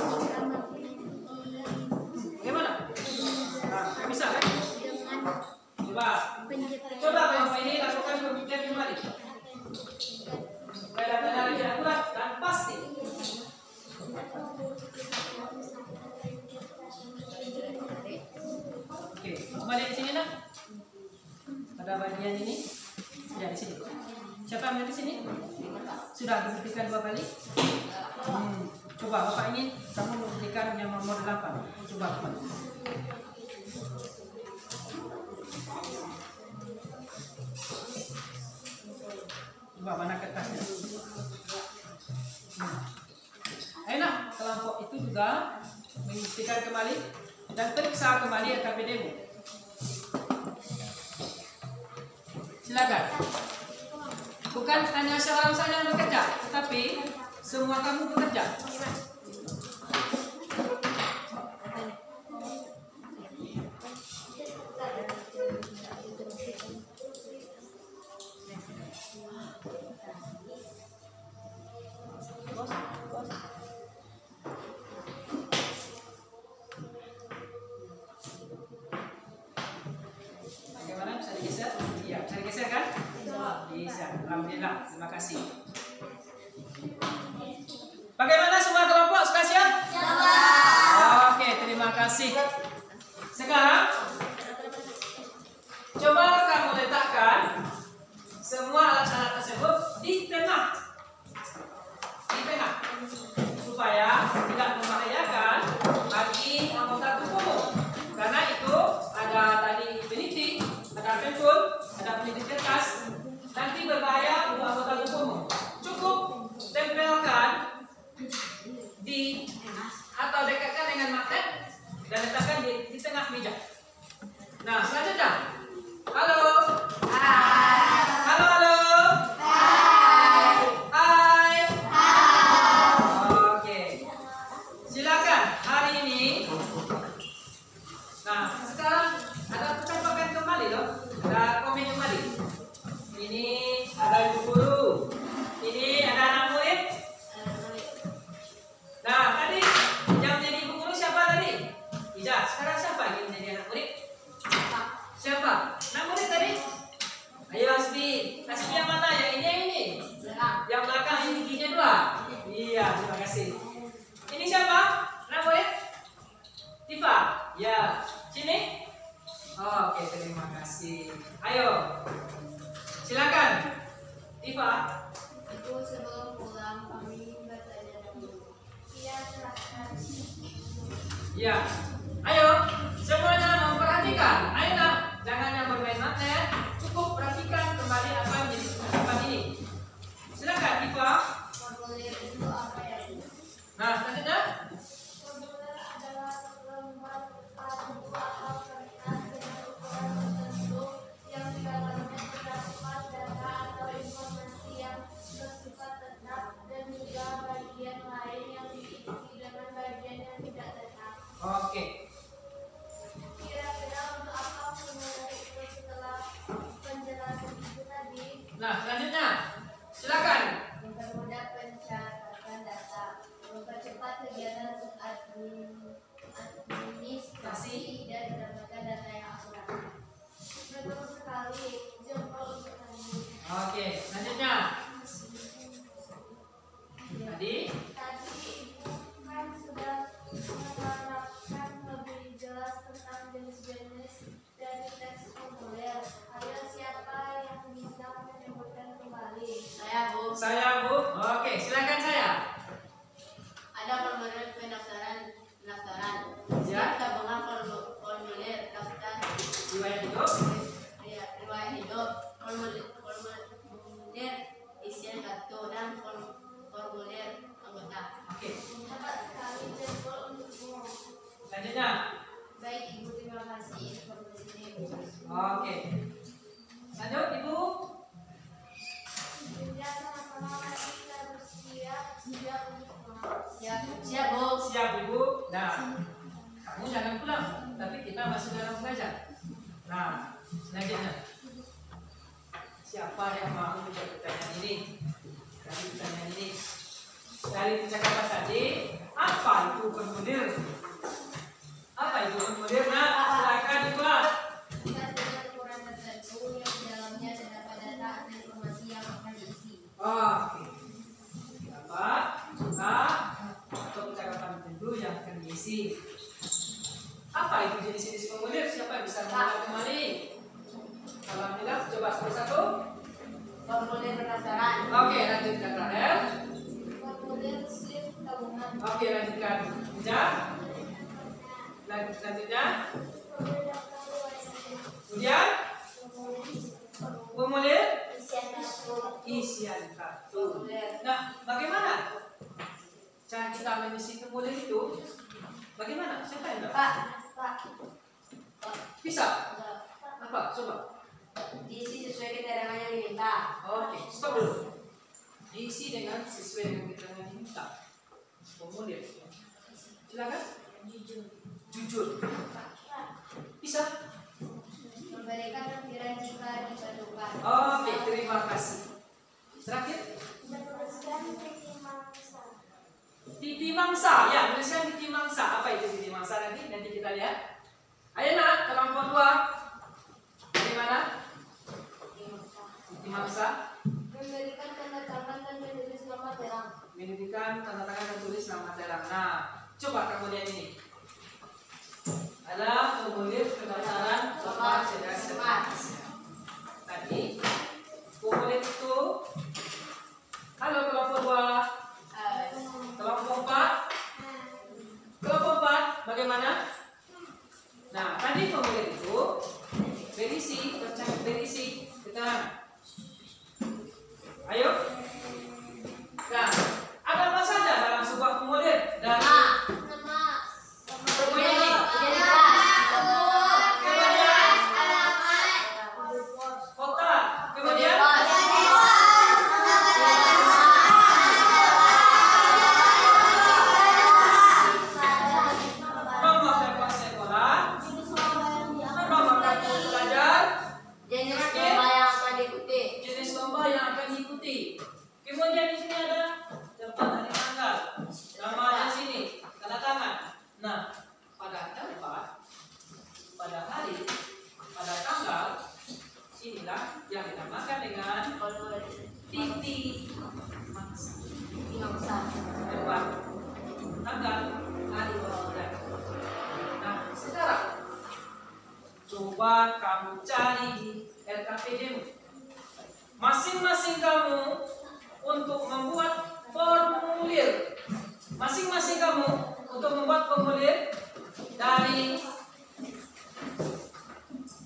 Bagaimana? Nah, nggak bisa kan? Coba kalau ini lakukan pembuktian kembali. Supaya data lebih akurat dan pasti. Oke, kembali di sini nak. Pada bagian ini, ya di sini. Siapa yang di sini? Sudah dibuktikan 2 kali. Coba bapak ingin kamu membuktikan yang nomor 8. Coba kembali. Coba mana kertasnya? Enak, kelompok itu juga membuktikan kembali dan periksa kembali LKPD-mu. Silakan. Bukan hanya seorang saja yang bekerja, tetapi semua kamu bekerja. Bagaimana, bisa digeser? Iya, bisa digeser kan? Bisa. Alhamdulillah, terima kasih. Bagaimana semua kelompok sudah siap? Oke, terima kasih. Sekarang coba kamu letakkan semua alat-alat tersebut di tengah. Di tengah. Supaya tidak membahayakan bagi anggota tubuhmu. Karena itu ada tadi peniti, ada pentul, ada peniti kertas. Nanti berbahaya untuk anggota tubuhmu. Cukup tempelkan di atau dekatkan dengan magnet dan letakkan di tengah meja. Nah, selanjutnya. Halo. Hai. Halo, halo. Hai. Hai. Oke. Silakan hari ini. Nah, sekarang ada percakapan kembali loh. Ada komen kembali. Ini ada ibu guru. Ini ada anak murid. Nah, tadi yang jadi ibu guru siapa tadi? Ija. Sekarang siapa yang menjadi anak murid? Siapa? Anak murid tadi? Ayo Asbi. Asbi yang mana? Yang ini? Yang belakang ini giginya 2. Iya, terima kasih. Ini siapa? Anak murid? Tifa. Ya. Sini. Oke, terima kasih. Ayo. Silakan. Tifa. Itu sebelum pulang kami bertanya dahulu. Iya, silahkan. Ya. Ayo. Semuanya memperhatikan. Ayo nak. Jangan yang bermain magnet. Cukup perhatikan kembali apa yang jadi percakapan ini. Silakan Tifa. Formulir itu apa ya, Bu? Nah, selanjutnya. Formulir adalah lembar A2 atau kertas dengan ukuran tertentu yang di dalamnya terdapat data atau informasi yang bersifat tetap dan juga bagian lain yang diisi dengan bagian yang tidak tetap. Oke. Kira-kira untuk apa formulir itu setelah formulir isian kartu dan formulir anggota. Oke. Dapat sekali jempol untukmu. Selanjutnya. Baik Ibu, terima kasih informasinya. Oke. Lanjut Ibu. Sudah sama-sama mari kita bersiap untuk Siap Bu. Siap Ibu. Nah, kamu jangan pulang, tapi kita masih dalam belajar. Nah, selanjutnya. Siapa yang mau menjawab pertanyaan ini? Dari pertanyaan ini. Dari percakapan tadi, apa itu formulir? Apa itu formulir? Nah, silakan dibuat. Dengan ukuran tertentu yang di dalamnya terdapat data dan informasi yang akan diisi. Oke. Apa? Kita atau percakapan tertentu yang akan diisi. Apa itu jenis-jenis formulir? Siapa yang bisa mengenal kembali? Alhamdulillah, coba satu-satu. Formulir pendaftaran. Oke, lanjutkan Rahel. formulir slip tabungan. Oke, lanjutkan Ujang. Lanjutnya. Formulir daftar luar negeri. Kemudian formulir Isian kartu. isian kartu. Nah, bagaimana cara kita mengisi formulir itu? Bagaimana? Siapa yang tahu? Pak. Bisa? Apa? Coba. Diisi sesuai keterangan yang diminta. Oke, stop dulu. Diisi dengan sesuai dengan keterangan yang diminta. Formulir. Silakan. Jujur. Bisa? Memberikan lampiran jika diperlukan. Oke, terima kasih. Terakhir, Menuliskan titik mangsa. titi mangsa. Ya, tuliskan titi mangsa. Apa itu titi mangsa nanti? Nanti kita lihat. Ayo nak, kelompok 2. Bagaimana? Titi mangsa. Memberikan tanda tangan dan menulis nama terang. Menunjukkan tanda tangan dan tulis nama terang. Nah, coba kamu lihat ini. Ada formulir pendaftaran lomba cerdas cermat. Tadi formulir itu, halo kelompok 2, kelompok 4, kelompok 4, bagaimana? Nah, tadi formulir itu berisi keterangan. Ayo. Nah, ada apa saja dalam sebuah formulir? Dan Nama. pokoknya ini. Kota, kemudian nomor telepon sekolah, nomor kartu pelajar, Jenis lomba yang akan diikuti. jenis lomba yang akan diikuti. Kemudian di sini ada tempat hari tanggal, namanya sini, tanda tangan. Nah, pada tempat, pada hari, pada tanggal, inilah yang dinamakan dengan titik mangsa. Tempat, tanggal, hari, bulan. Nah, sekarang coba kamu cari di LKPD-mu. Masing-masing kamu untuk membuat formulir. Masing-masing kamu untuk membuat formulir dari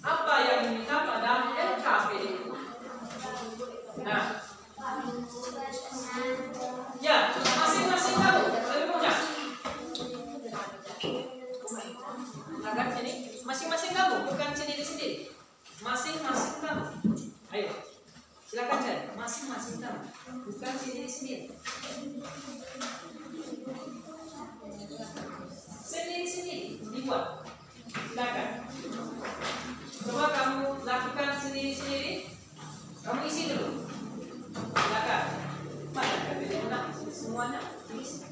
apa yang diminta pada LKPD. Nah, ya, masing-masing kamu seluruhnya. Agar sini, masing-masing kamu, bukan sendiri-sendiri. Masing-masing kamu. Ayo, silakan cari. Masing-masing kamu, bukan sendiri-sendiri. Sendiri-sendiri dibuat. Silakan. Coba kamu lakukan sendiri-sendiri. Kamu isi dulu. Silakan. Mana KPD nak semuanya isi.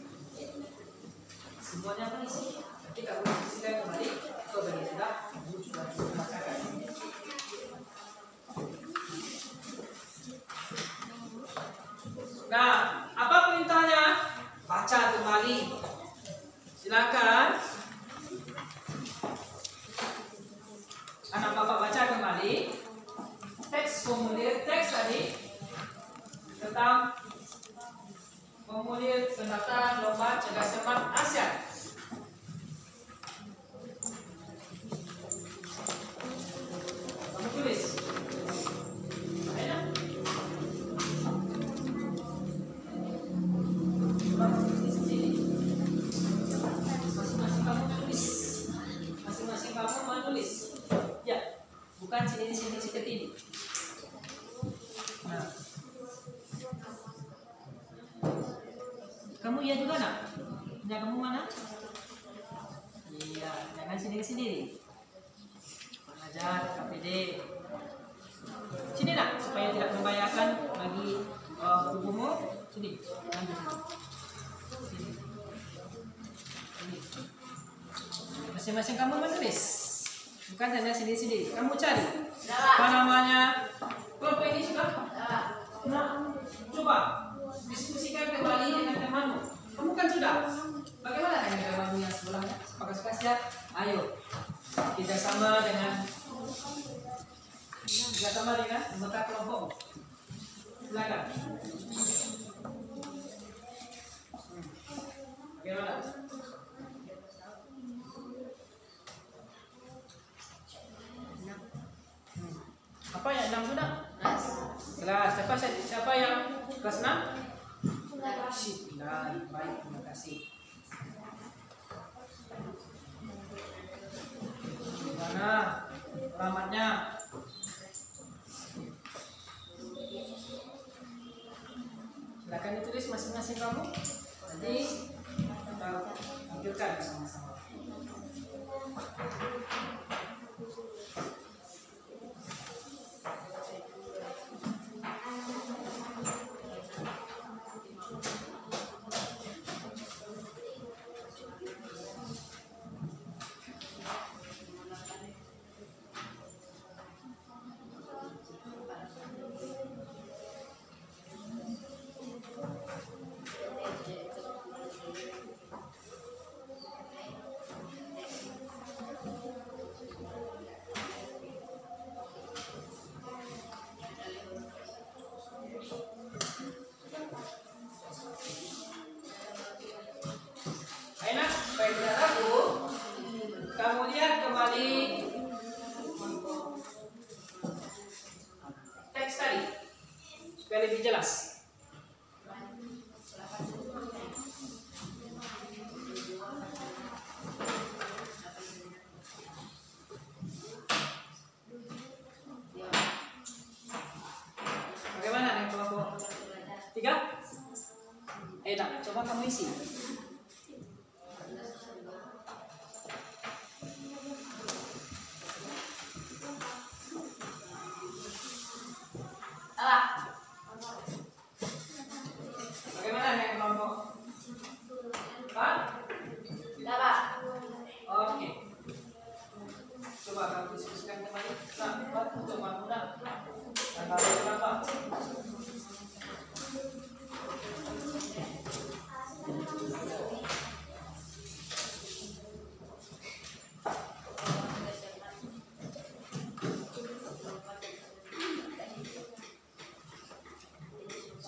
Semuanya terisi. Nanti kamu isikan kembali ke bagian sudah. Kamu juga membacakan. Nah, apa perintahnya? Baca kembali. Silakan. Anak bapak baca kembali teks formulir teks tadi tentang formulir pendaftaran lomba cerdas cermat ASEAN. Kamu tulis. mana? Punya kamu mana? Iya, jangan sendiri-sendiri. Mengajar KPD. Sini nak, supaya tidak membahayakan bagi tubuhmu. Sini, ambil sini. Sini. Masing-masing kamu menulis, bukan hanya sendiri-sendiri. Kamu cari apa namanya kelompok ini sudah. Nah, coba diskusikan kembali dengan temanmu. Kamu kan sudah. Bagaimana dengan temanmu yang sebelahnya? Apakah suka? Ayo kita sama dengan anggota kelompok. Silakan. Bagaimana? Apa yang 6 sudah? Kelas. Siapa yang kelas 6? 9. Baik, terima kasih. Mana alamatnya? Silakan ditulis masing-masing kamu. Nanti kita tampilkan sama-sama. Kamu lihat kembali teks tadi supaya lebih jelas. Bagaimana dengan kelompok 3? Coba kamu isi. Bagaimana dengan kelompok 4? Oke. Coba kamu diskusikan kembali. Coba mudah. Tanggal berapa?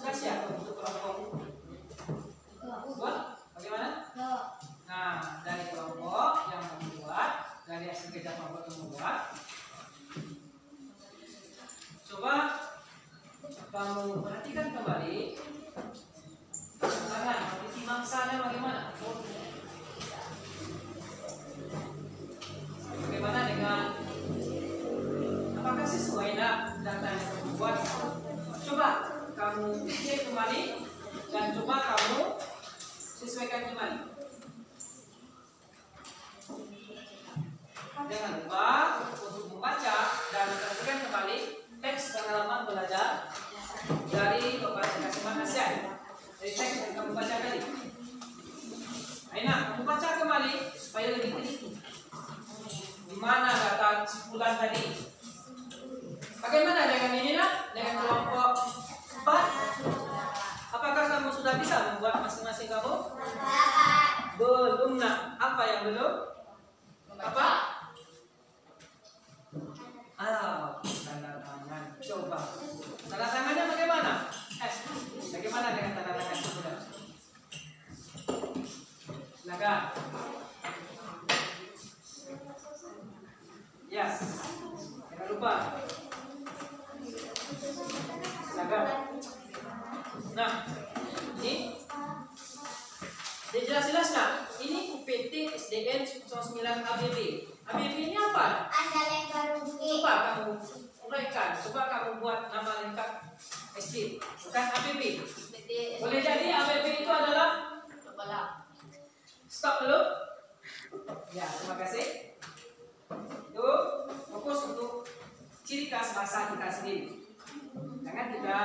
Sudah siap untuk kelompok 2? Bagaimana? Nah, dari kelompok yang membuat, dari hasil kerja kelompok yang membuat, coba kamu perhatikan kembali tantangan, kondisi mangsanya bagaimana? Bagaimana dengan apakah sesuai data yang kamu buat? Coba kamu cek kembali dan coba kamu sesuaikan kembali. Jangan lupa untuk membaca dan perhatikan kembali teks pengalaman belajar dari Bapak Kasih ASEAN. Dari teks yang kamu baca tadi. Aina, kamu baca kembali supaya lebih teliti. Di mana data simpulan tadi? Bagaimana dengan ini nak? Dengan kelompok 4? Apakah kamu sudah bisa membuat masing-masing kamu? Belum nak. Apa yang belum? Apa? Tanda tangan. Coba. Tanda tangannya bagaimana? Bagaimana dengan tanda tangan? Sudah. Silakan. Yes. Jangan lupa. Silakan. Nah, ini jelas-jelas nak. Ini UPT SDN 09 ABB. ABB ini apa? Coba kamu uraikan. Coba kamu buat nama lengkap SD. Bukan ABB. Boleh jadi ABB itu adalah Stop dulu. Ya, terima kasih. Itu fokus untuk ciri khas bahasa kita sendiri. Jangan kita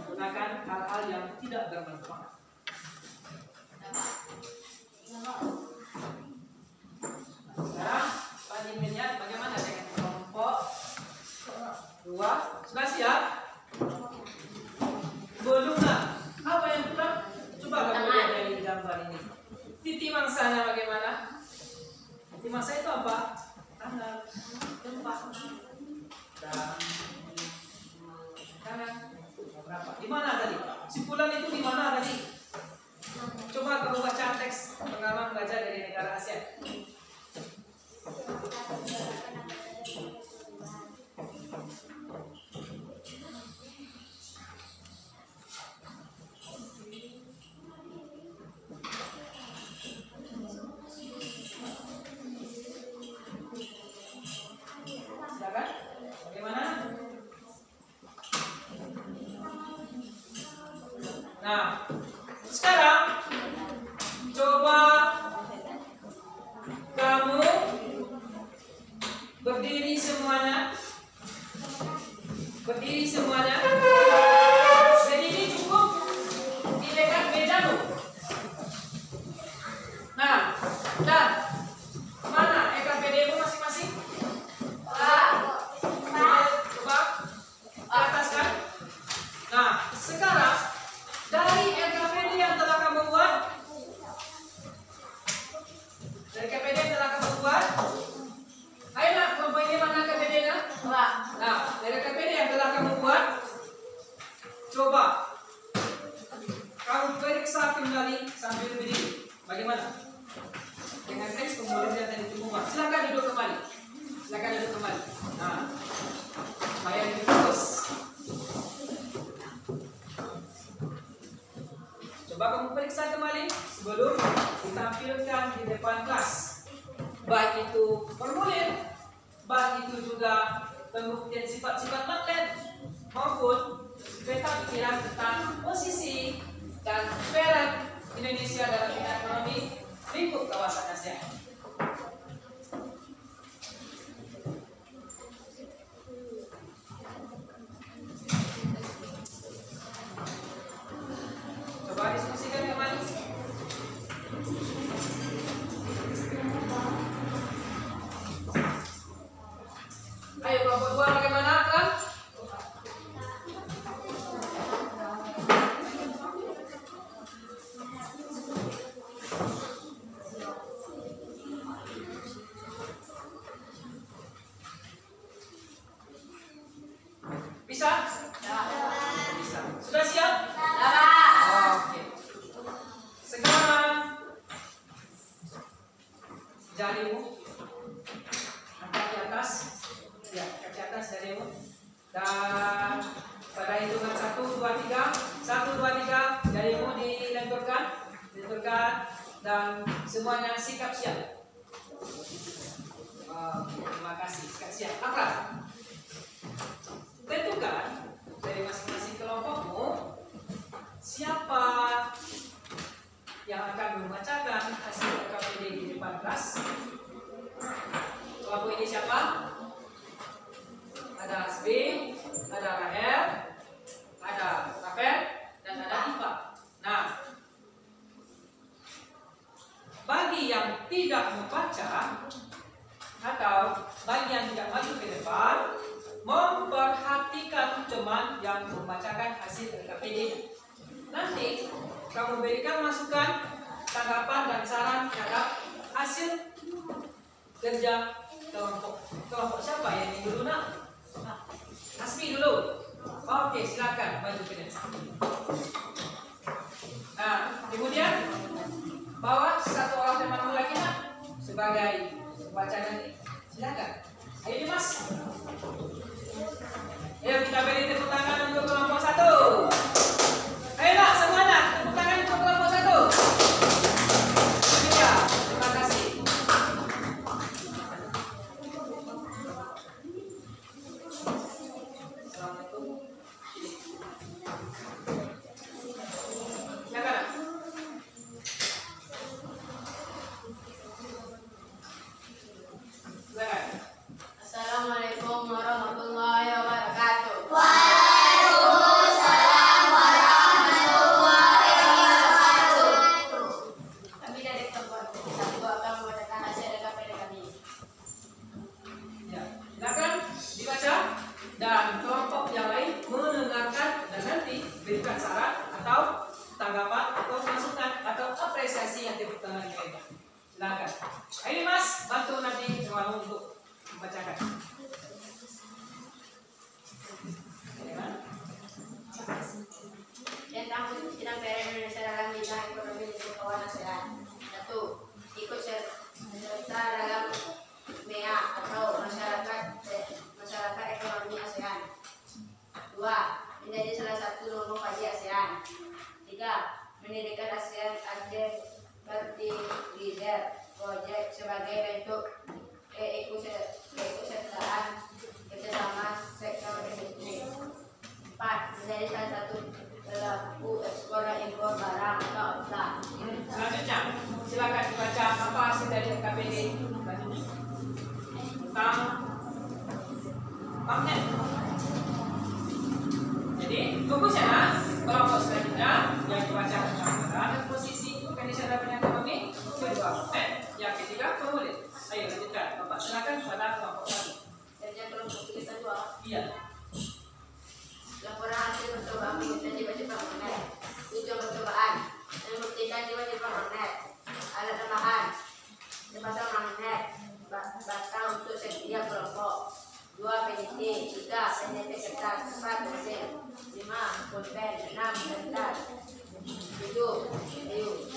gunakan hal-hal yang tidak bermanfaat. Sekarang bandingkannya bagaimana dengan kelompok 2. Sudah siap? Belum lah. Apa yang kurang? Coba kamu lihat dari gambar ini. Titik mangsanya bagaimana? Titik mangsa itu apa? Tangan, tempat, dan kanan. Berapa? Di mana tadi? Simpulan itu di mana tadi? Coba kamu baca teks pengalaman belajar dari negara Asia. Silakan. Bagaimana? Nah, sekarang coba kamu berdiri semuanya. Berdiri semuanya. Berdiri cukup di dekat mejamu. Nah, dan mana EKPD-mu masing-masing? Coba di atas kan? Nah, sekarang dari EKPD yang telah kamu buat, ayo nak, kelompok ini mana KPD-nya? Nah, dari KPD yang telah kamu buat, coba kamu periksa kembali sambil berdiri. Bagaimana? Dengan teks kemudian tadi cukup. Silakan duduk kembali. Silakan duduk kembali. Nah, supaya lebih fokus. Coba kamu periksa kembali sebelum ditampilkan di depan kelas. Baik itu formulir, baik itu juga pembuktian sifat-sifat magnet maupun peta pikiran tentang posisi dan peran Indonesia dalam bidang ekonomi lingkup kawasan Asia. Coba diskusikan kembali. Ayo kelompok 2 bagaimana kan? Bisa? Bisa. Sudah siap? Oke. Sekarang jarimu angkat di atas. Ya, kaki atas jarimu. Dan pada hitungan 1, 2, 3 1, 2, 3 jarimu dilenturkan. Dan semuanya sikap siap. Terima kasih. Sikap siap. Akrab. Tentukan dari masing-masing kelompokmu siapa yang akan membacakan hasil KPD di depan kelas. Kelompok ini siapa? Ada SB, ada Rahel, ada Rafael, dan ada Iva. Nah, bagi yang tidak membaca atau bagi yang tidak maju ke depan, memperhatikan teman yang membacakan hasil LKPD. Nanti kamu berikan masukan, tanggapan dan saran terhadap hasil kerja kelompok siapa yang ini dulu nak? Asmi dulu. Oke, silakan maju ke depan. Nah, kemudian bawa satu orang temanmu lagi nak sebagai pembaca nanti. Silakan. Ayo Dimas. Ayo kita beri tepuk tangan untuk kelompok 1. Ayo nak semuanya tepuk tangan untuk kelompok 1. Ya, terima kasih. Assalamualaikum. Silakan. Dua, menjadi salah satu lumbung padi ASEAN. Tiga, mendirikan ASEAN Fertilizer Project sebagai bentuk keikutsertaan kerjasama sektor industri. Empat, menjadi salah satu pelaku ekspor dan impor barang atau OPLA. Selanjutnya, silakan dibaca apa hasil dari KPD tentang magnet. Jadi, tunggu sana. Kelompok selanjutnya yang dibaca tentang posisi mekanisme dalam ekonomi. Kedua, magnet. Yang ketiga, formulir. Ayo lanjutkan. Bapak silakan pada kelompok satu. Dan yang kelompok kita dua. Iya. Laporan hasil percobaan menggunakan jiwa-jiwa magnet. Tujuan percobaan membuktikan jiwa-jiwa magnet. Alat tambahan sepasang magnet batang untuk setiap kelompok. 2 PVC, 3 PVC kertas, 4 mesin, 5 pulpen, 6 kertas, 7 kayu.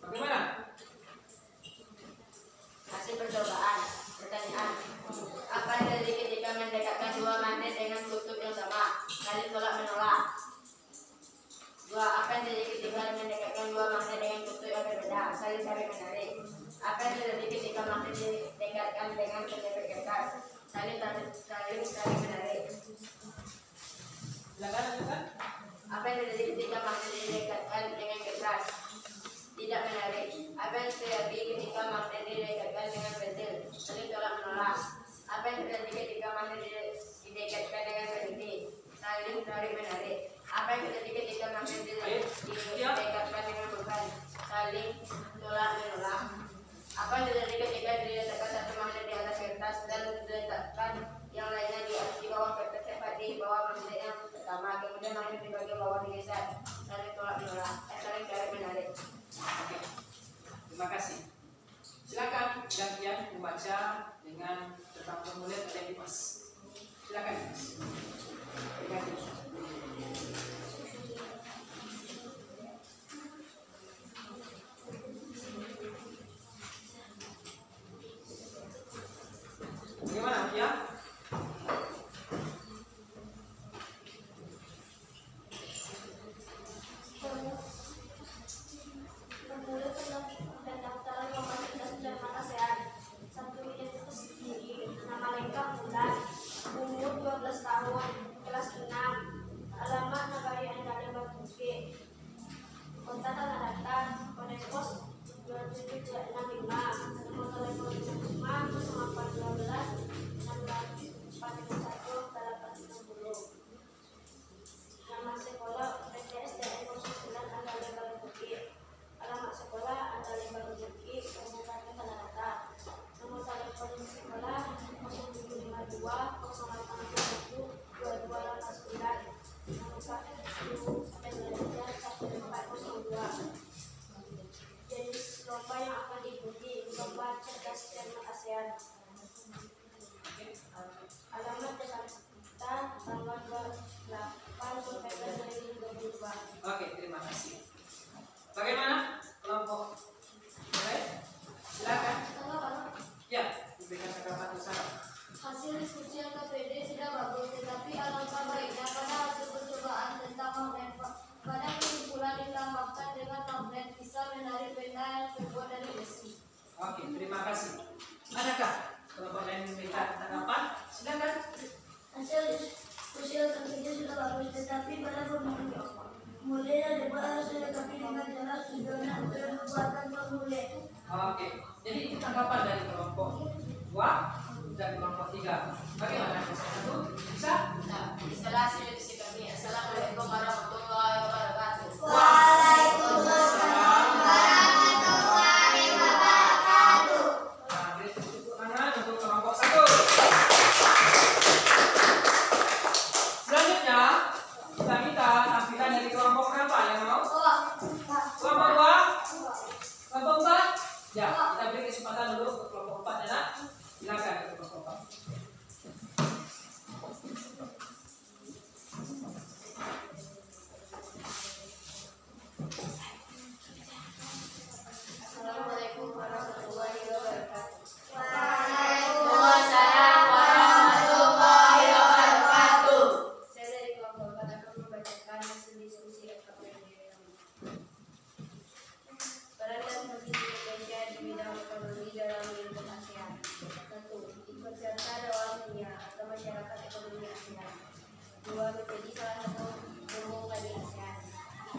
Bagaimana? Hasil percobaan. Pertanyaan: apa yang terjadi ketika mendekatkan dua magnet dengan kutub yang sama? Saling tolak menolak. 2. Apa yang terjadi ketika mendekatkan dua magnet dengan kutub yang berbeda? Saling tarik menarik. Apa yang terjadi ketika magnet didekatkan dengan penyebab kertas? Saling menarik. Silakan lanjutkan. Apa yang terjadi ketika magnet didekatkan dengan kertas? Tidak menarik. Apa yang terjadi ketika magnet didekatkan dengan pensil? Saling tolak menolak. Apa yang terjadi ketika magnet didekatkan dengan peniti? Saling tarik menarik. Apa yang terjadi ketika magnet didekatkan dengan pulpen? Saling tolak menolak. Apa yang terjadi ketika diletakkan satu magnet di atas kertas dan diletakkan yang lainnya di bawah kertas, tepat di bawah magnet yang pertama, kemudian magnet di bagian bawah digeser? Saling tolak menolak. Saling tarik menarik. Oke. Terima kasih. Silakan gantian membaca dengan tentang formulir ada yang dipas. Silakan Mas. Ganti. Bagaimana ya? Formulir pendaftaran kapasitas Jerman ASEAN. 1 identitas diri, nama lengkap bulan, umur 12 tahun, kelas 6, alamat Nagari Andali Batuke, kota Tanah Datar, kode pos 2765, nomor telepon 55 0412 1641 860. Nama sekolah PT SDN 09 Andali Batuke. Alamat sekolah Andali Batuke, Kabupaten Tanah Datar. Nomor telepon sekolah 0752 0881 2289. Nomor KFU sampai 1402. Jenis lomba yang akan diikuti: lomba cerdas Jerman ASEAN. Alamat Jakarta, tanggal 28 November 2022. Oke, terima kasih. Bagaimana kelompok? Baik, silakan. Ya, diberikan tanggapan usaha. Hasil diskusi yang KPD sudah bagus, tetapi alangkah baiknya pada hasil percobaan tentang magnet. Pada kesimpulan ditambahkan dengan magnet bisa menarik benda yang terbuat dari besi. Oke, terima kasih. Adakah kelompok lain memberikan tanggapan? Silakan. Hasil diskusi yang KPD sudah bagus, tetapi pada formulir yang dibuat harus dilengkapi dengan jelas tujuannya untuk pembuatan formulir. Oke, jadi itu tanggapan dari kelompok 2 dan kelompok 3. Bagaimana? Satu bisa? Nah, setelah hasil diskusi kami, assalamualaikum warahmatullahi wabarakatuh. Waalaikumsalam warahmatullahi wabarakatuh. Nah, beri tepuk tangan untuk kelompok 1. Selanjutnya kita minta tampilan dari kelompok berapa yang mau? Kelompok 2? Kelompok 4? Ya, kita beri kesempatan dulu ke kelompok 4 ya nak. Silakan ke kelompok 4. 2. Menjadi salah satu pemuka di ASEAN.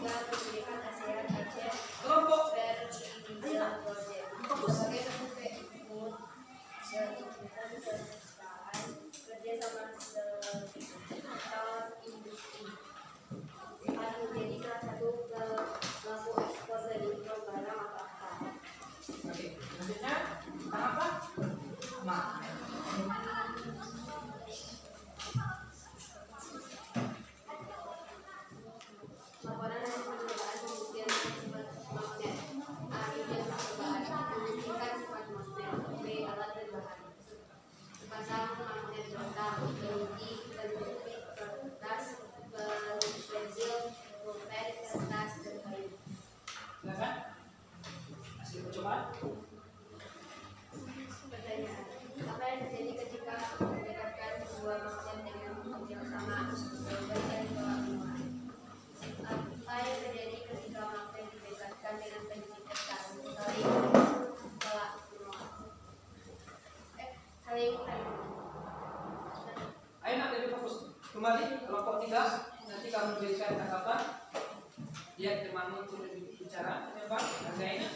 3. Mendirikan ASEAN Aceh Kelompok Peninsular Project sebagai bentuk keikutsertaan kerjasama sektor industri. 4. Menjadi salah satu pelaku ekspor dari barang atau akta. Oke, selanjutnya apa? Laporan hasil percobaan pembuktian sifat magnet. A. Izin percobaan membuktikan sifat magnet. B. Alat dan bahan. Sepasang magnet logam, teruji, terbukti, kertas, pensil, pulpen, kertas, dan kayu. Silakan. Hasil percobaan. Pertanyaan: apa yang terjadi ketika mendekatkan sebuah magnet dengan bentuk yang sama? Jawaban dari bawah semua. Apa yang terjadi ketika magnet didekatkan dengan bentuk kertas? Saling Ayo nak lebih fokus. Kembali kelompok 3. Nanti kamu berikan tanggapan. Lihat temanmu untuk lebih bicara. Coba hargainya.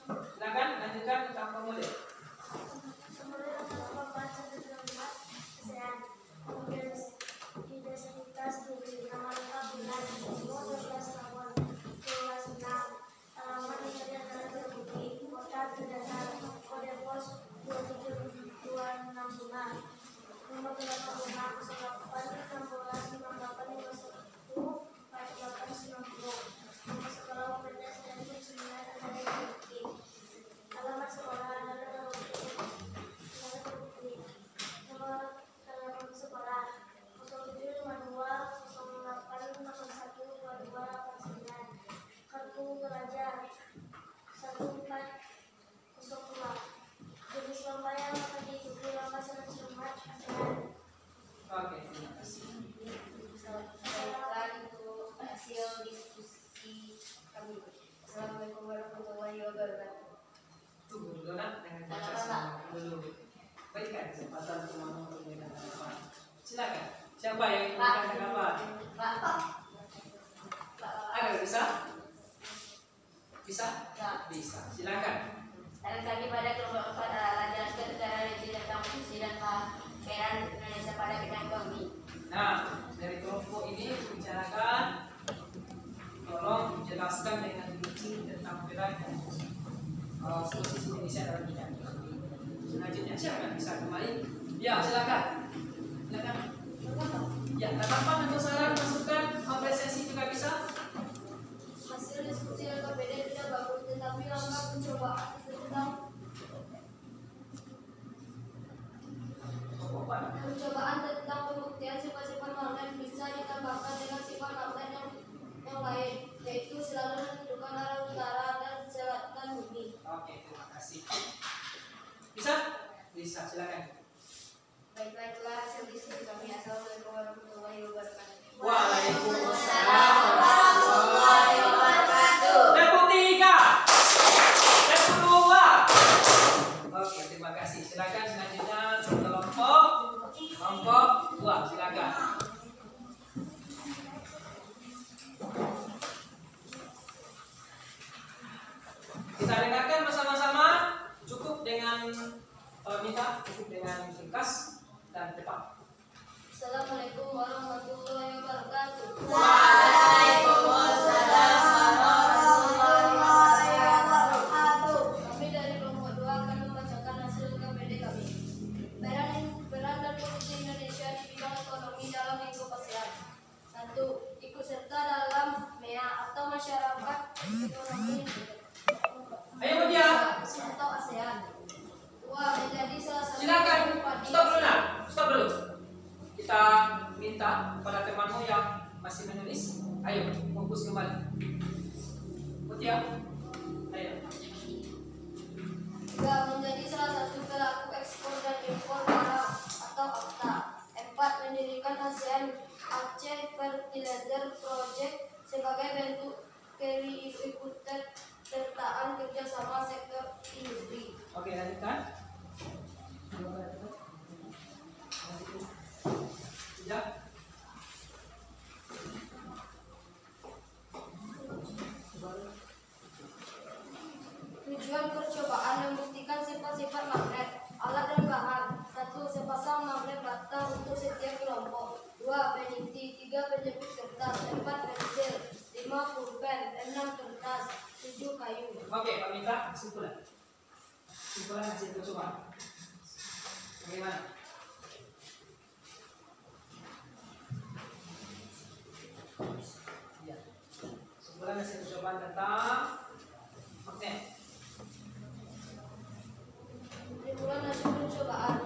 Silakan lanjutkan tanpa mulai. Kemudian terdapat baca terdapat ASEAN. Kemudian identitas diri nama lengkap bulan 12 tahun 12 alamat negara negara terbukti kota terdaftar kode pos 27265 nomor telepon rumah 08 16 58 51 4890 nomor sekolah UPTS dan 9 adalah terbukti alamat sekolah adalah terbukti nomor telepon sekolah 0752 08 01 2289 kartu pelajar 1402 jenis lomba yang akan diikuti lomba senam cermat ASEAN. Oke, terima kasih. Baiklah, itu hasil diskusi kami. Assalamualaikum warahmatullahi wabarakatuh. Tunggu dulu nak dengan baca semua dulu. Berikan kesempatan temanmu untuk memberikan tanggapan. Silakan. Siapa yang ingin memberikan tanggapan? Ada bisa? Bisa? Bisa. Silakan. Saran kami pada kelompok 4 adalah jelaskan secara rinci tentang fungsi dan peran Indonesia pada bidang ekonomi. Nah, dari kelompok ini bicarakan, tolong jelaskan dengan rinci tentang peran posisi Indonesia dalam bidang ekonomi. Selanjutnya siapa yang bisa kembali? Ya, silakan. Silakan. Ya, tanggapan atau saran, masukan, apresiasi juga bisa. Hasil diskusi yang berbeda tidak bagus, tetapi langkah pencobaan tentang pencobaan tentang pembuktian sifat-sifat magnet bisa ditambahkan dengan sifat magnet yang lain, yaitu selalu menunjukkan arah utara dan selatan bumi. Oke, terima kasih. Bisa? Bisa, silakan. Baiklah, itulah hasil diskusi kami. Assalamualaikum warahmatullahi wabarakatuh. Waalaikumsalam warahmatullahi wabarakatuh. Deput 3. Deput 2. Oke, terima kasih. Silakan selanjutnya kelompok 2. Silakan. Kita dengarkan bersama-sama. Cukup dengan minta cukup dengan ringkas dan cepat. Assalamualaikum warahmatullahi wabarakatuh. Waalaikumsalam warahmatullahi wabarakatuh. Kami dari kelompok 2 akan membacakan hasil KPD kami. Peran dan posisi Indonesia di bidang ekonomi dalam lingkup ASEAN. 1. Ikut serta dalam MEA atau masyarakat ekonomi Ayo Mutia. atau ASEAN. 2. Menjadi salah satu Silakan. penyumbang di Stop dulu ASEAN. nak. Stop dulu. Kita minta kepada temanmu yang masih menulis, ayo fokus kembali. Mutia. Ayo. 3. Menjadi salah satu pelaku ekspor dan impor barang atau akta. 4. Mendirikan ASEAN Aceh Fertilizer Project sebagai bentuk keikutsertaan kerjasama sektor industri. Oke, lanjutkan. Tiga. 4 pensil, 5 pulpen, 6 kertas, 7 kayu. Oke, Pak Mita, kesimpulan. Kesimpulan hasil percobaan. Bagaimana? Ya. Kesimpulan hasil percobaan tentang magnet. Kesimpulan hasil percobaan.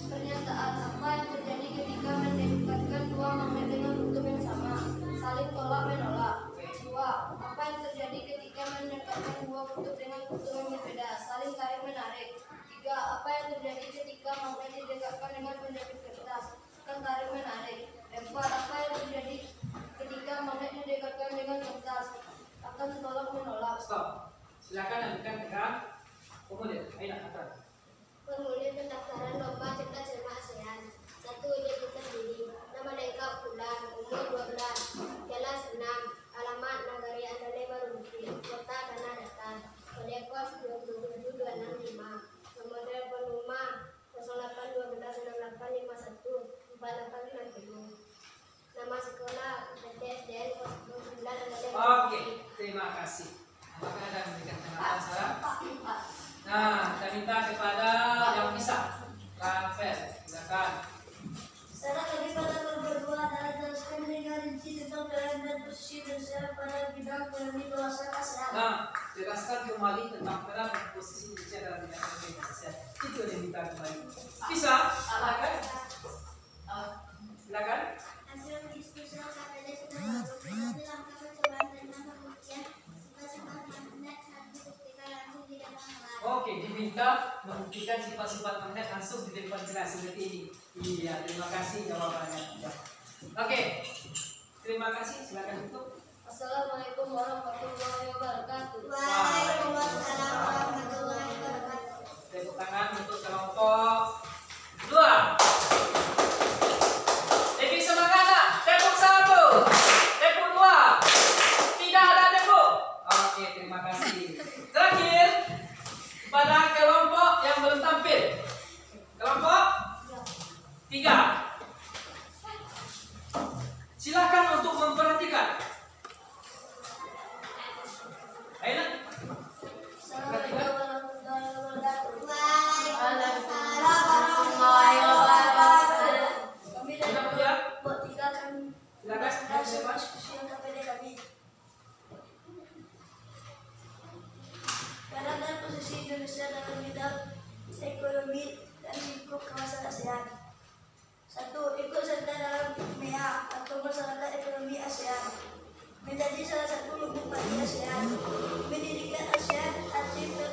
Pernyataan apa yang terjadi ketika mendekatkan dua magnet dengan kutub yang sama, saling tolak menolak. 2. Apa yang terjadi ketika mendekatkan dua kutub dengan kutub yang berbeda, saling tarik menarik. 3. Apa yang terjadi ketika magnet didekatkan dengan penjepit kertas, akan tarik menarik. 4. Apa yang terjadi ketika magnet didekatkan dengan kertas, akan tolak menolak. Stop. Silakan lanjutkan dengan formulir. Ayo akan. Formulir pendaftaran lomba cerdas cermat ASEAN. 1. Identitas terdiri. Nama lengkap bulan, umur 12, jalan senam, alamat Nagari Andale Barumukti, kota Tanah Datar, kode pos 27265, nomor telepon rumah 08126851 4890, nama sekolah PTSDN 09 Andale Oke, Barumukti. terima kasih. Apakah ada yang memberikan tanggapan saran? Nah, kita minta kepada yang bisa. Rafael, silakan. Saran kami pada berdua adalah jelaskan dengan rinci tentang peran dan posisi Indonesia pada bidang ekonomi kawasan ASEAN. Nah, jelaskan kembali tentang peran dan posisi Indonesia dalam bidang ekonomi Indonesia. Itu yang diminta kembali. Bisa? Silakan. Silakan. Hasil diskusi KPD sudah bagus. Hasil langkah percobaan tentang pembuktian sifat-sifat magnet harus dibuktikan langsung di dalam kelas. Oke, diminta membuktikan sifat-sifat magnet langsung di depan kelas seperti ini. Iya, terima kasih jawabannya. Ya. Oke, terima kasih. Silakan tutup. Assalamualaikum warahmatullahi wabarakatuh. Waalaikumsalam warahmatullahi wabarakatuh. Tepuk tangan untuk kelompok 2. Lebih semangat nak? Tepuk 1, tepuk 2. Tidak ada tepuk. Oke, terima kasih. Terakhir pada kelompok yang belum tampil. Kelompok 3. Silakan untuk memperhatikan. Ayo nak. Assalamualaikum warahmatullahi wabarakatuh. Waalaikumsalam warahmatullahi wabarakatuh. Kami Sudah dari punya? kelompok 3 akan Silakan. melaksanakan diskusi yang KPD kami. Peran dan posisi Indonesia dalam bidang ekonomi dan lingkup kawasan ASEAN. 1. Ikut serta dalam MEA atau Masyarakat Ekonomi ASEAN. Menjadi salah satu lumbung padi ASEAN. Mendirikan ASEAN Artificial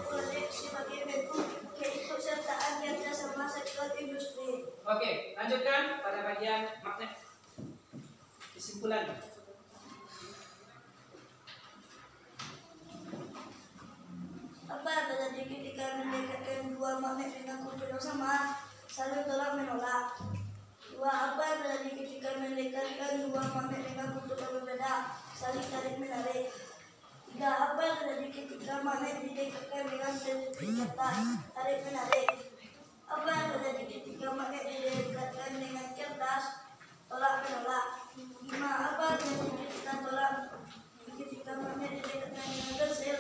Project sebagai bentuk keikutsertaan kerjasama sektor industri. Oke, lanjutkan pada bagian magnet. Kesimpulan. Apa yang terjadi ketika mendekatkan dua magnet dengan kutub yang sama, saling tolak menolak. 2. Apa yang terjadi ketika mendekatkan dua magnet dengan kutub yang berbeda, saling tarik menarik. 3. Apa yang terjadi ketika magnet didekatkan dengan penjepit kertas, tarik menarik. Apa yang terjadi ketika magnet didekatkan dengan kertas, tolak menolak. 5. Apa yang terjadi ketika magnet didekatkan dengan pensil,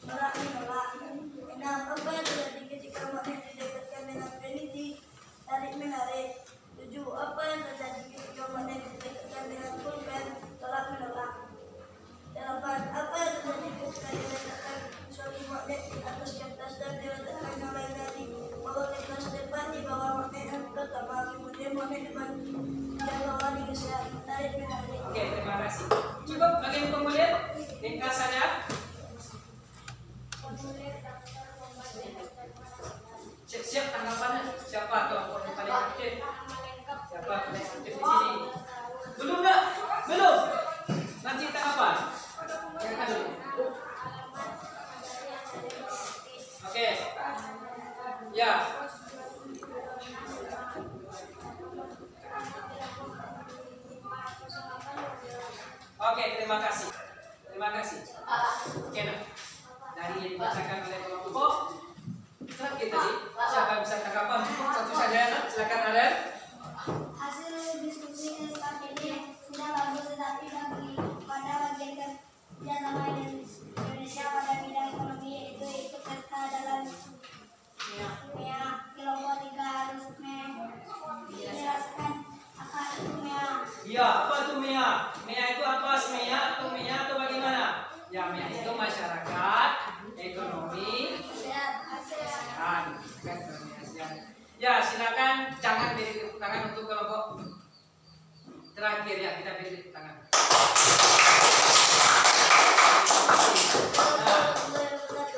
tolak menolak. 6. Apa yang terjadi ketika magnet didekatkan dengan peniti, tarik menarik. 7. Apa yang terjadi ketika magnet didekatkan dengan pulpen, tolak menolak. 8. Apa yang terjadi ketika diletakkan suatu magnet di atas kertas dan diletakkan yang lain dari bawah kertas depan di bawah magnet yang pertama, kemudian magnet depan yang bawah digeser, tarik menarik. Oke, terima kasih. Cukup bagian formulir ringkas saja. Siap-siap tanggapannya. Siapa kelompok yang paling aktif? Siapa paling aktif di sini? Belum nggak? Belum. Nanti tanggapan. Yang kan dulu. Oke. Ya. Oke, terima kasih. Terima kasih. Oke, nah. Dari yang dibacakan oleh kelompok terakhir tadi, siapa yang bisa tanggapan? Cukup satu saja, nah. Silakan ada. Hasil diskusi KPD sudah Ya, apa tuh MEA? MEA itu apa? SMEA atau MEA atau bagaimana? Ya, MEA itu masyarakat ekonomi ASEAN. Ya, silakan jangan beri tepuk tangan untuk kelompok terakhir ya, kita beri tepuk tangan. Nah,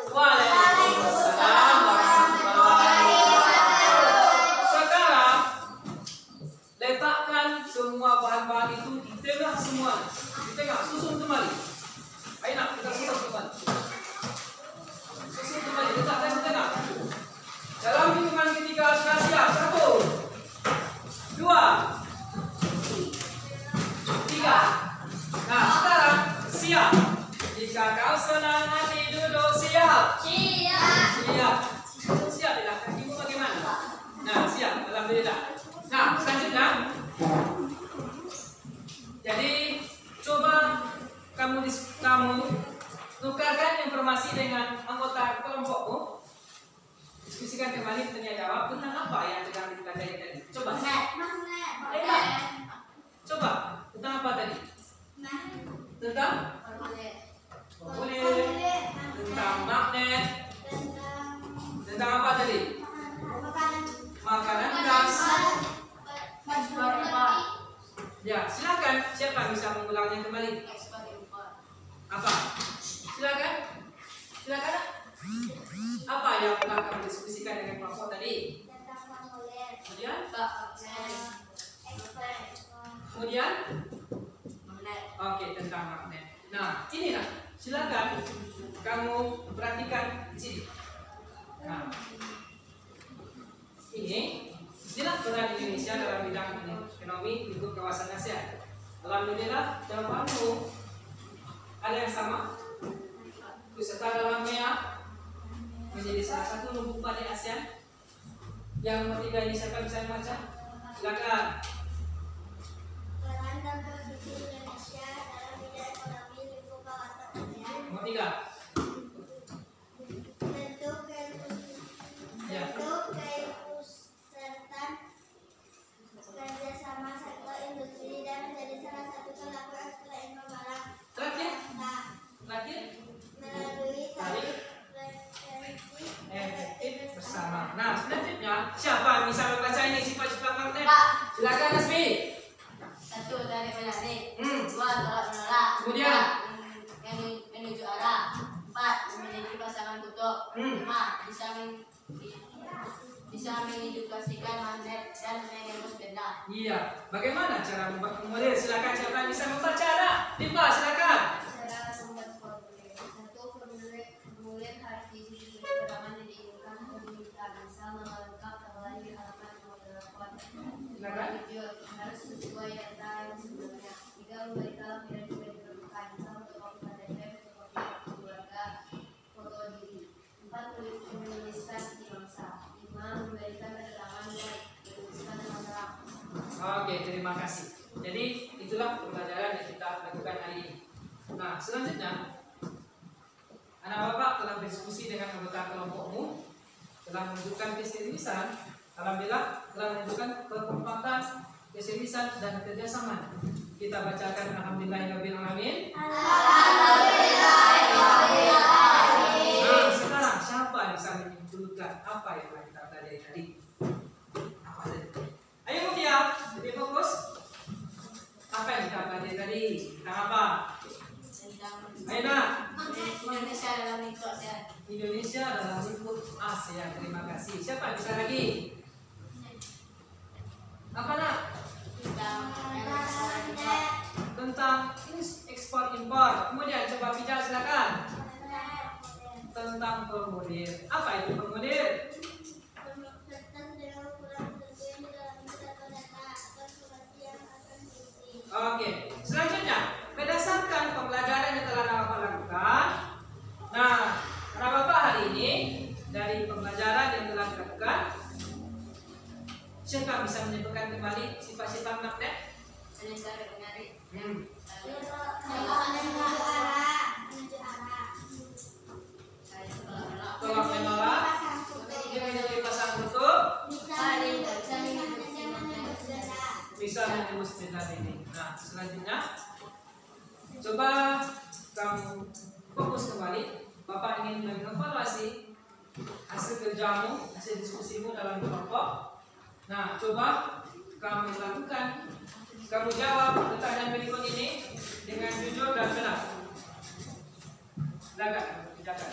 Waalaikumsalam warahmatullahi wabarakatuh. Sekarang letakkan semua bahan-bahan itu di tengah semua. Di tengah, susun kembali. Ayo nak, kita susun kembali. Susun kembali, letakkan di tengah. Dalam hitungan ketiga sudah siap. 1, 2, 3. Nah, sekarang siap. Jika kau senang hati duduk siap. Siap. Siap tidak? Kakimu bagaimana? Nah, siap. Alhamdulillah. Nah, selanjutnya. Jadi, coba kamu tukarkan informasi dengan anggota kelompokmu. Diskusikan kembali tanya jawab tentang apa yang sedang dipelajari tadi. Coba. Coba. Tentang apa tadi? Tentang formulir, tentang magnet, tentang apa tadi? Makanan gas. Ya, silakan. Siapa yang bisa mengulangnya kembali? Apa? Silakan. Silakan. Apa yang telah kamu diskusikan dengan kelompok tadi? Kemudian? Kemudian? Oke, tentang magnet. Nah, ini lah. Silakan kamu perhatikan di sini. Nah, inilah peran Indonesia dalam bidang ekonomi lingkup kawasan ASEAN. Alhamdulillah, jawabanmu ada yang sama. Peserta dalam MEA menjadi salah satu lumbung padi ASEAN. Yang nomor 3 ini siapa bisa membaca? Silakan. Peran dan posisi Indonesia dalam bidang ekonomi lingkup kawasan ASEAN. Nomor 3. Bentuk Ya. keikutsertaan kerjasama sektor industri dan menjadi salah satu pelaku ekspor impor barang Terakhir. melalui tarif referensi Efektif bersama. Nah, selanjutnya siapa yang bisa membaca ini sifat-sifat magnet? Silakan Nasbi. 1. Tarik menarik. 2. 2. Tolak menolak. Kemudian? 3. Menuju arah. 4. Memiliki pasangan kutub. 5. Bisa mengedukasikan magnet dan mengemus benda. Iya. Bagaimana cara membuat formulir? Silakan siapa yang bisa membaca? Ada. Dimba, silakan. Cara membuat formulir. 1. Formulir harus diisi keterangan yang diinginkan peminta. Misal mengalengkap tawaran di halaman nomor 8. Silakan. 7. Harus sesuai data yang sebelumnya. 3. Memberi tahu tidak juga diperlukan. Misal untuk kopi KTP, fotokopi keluarga, foto diri. 4. Menuliskan di mangsa. 5. Memberikan keterangan dan menuliskan masalah. Oke, terima kasih. Jadi itulah pembelajaran yang kita lakukan hari ini. Nah, selanjutnya anak bapak telah berdiskusi dengan anggota kelompokmu, telah menunjukkan keseriusan. Alhamdulillah telah menunjukkan kekompakan, keseriusan dan kerjasama. Kita bacakan alhamdulillahirabbil alamin. Nah, sekarang siapa yang bisa menyimpulkan apa yang telah kita pelajari tadi? Apa tadi? Ayo Mutia, lebih fokus. Apa yang kita pelajari tadi? Tentang apa? Ayo nak. Indonesia dalam lingkup ASEAN. Indonesia dalam lingkup ASEAN. Terima kasih. Siapa yang bisa lagi? Apa nak? Tentang ekspor impor. Kemudian coba bicara silakan. Tentang formulir. Apa itu formulir? Oke. Selanjutnya, berdasarkan pembelajaran yang telah Bapak lakukan. Nah, karena Bapak hari ini dari pembelajaran yang telah dilakukan, siapa bisa menyebutkan kembali sifat-sifat magnet? Menarik. Tolak menolak. Dia menjadi pasangan kutub. Bisa bisa menembus jendela ini. Nah, selanjutnya coba kamu fokus kembali. Bapak ingin mengevaluasi hasil kerjamu, hasil diskusimu dalam kelompok. Nah, coba kamu lakukan, kamu jawab pertanyaan berikut ini dengan jujur dan benar. Silakan, kerjakan.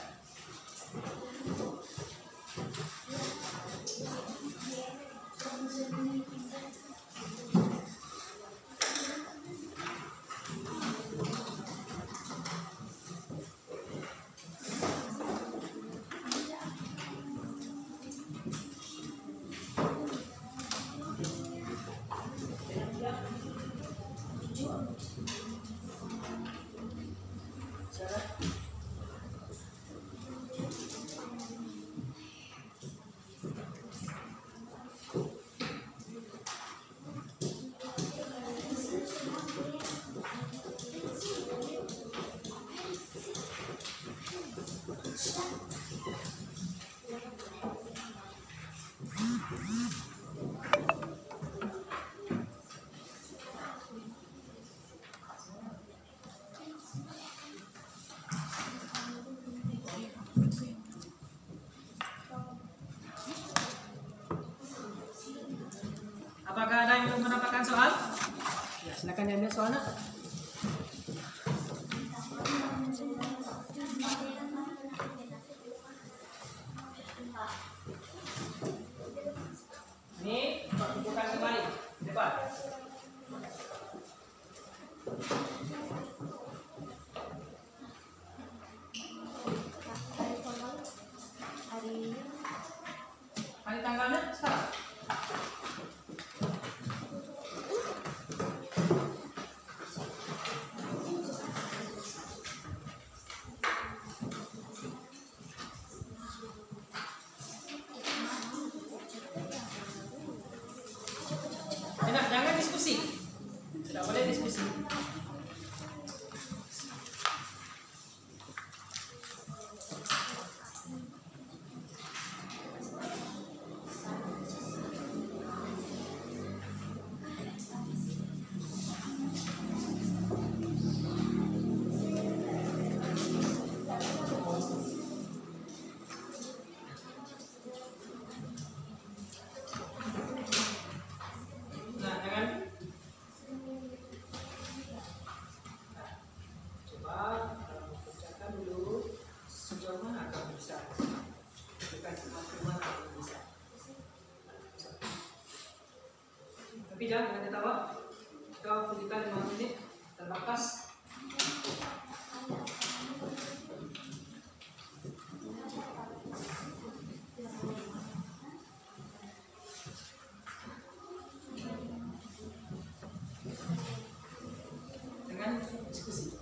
Apakah ada yang belum mendapatkan soal? Ya, silakan diambil soalnya. Ini bukan kembali, depan. Hari tanggalnya sekarang. Jangan diskusi. Tidak boleh diskusi. Tapi jangan ketawa. Kau berikan 5 menit terbatas. Dengan diskusi.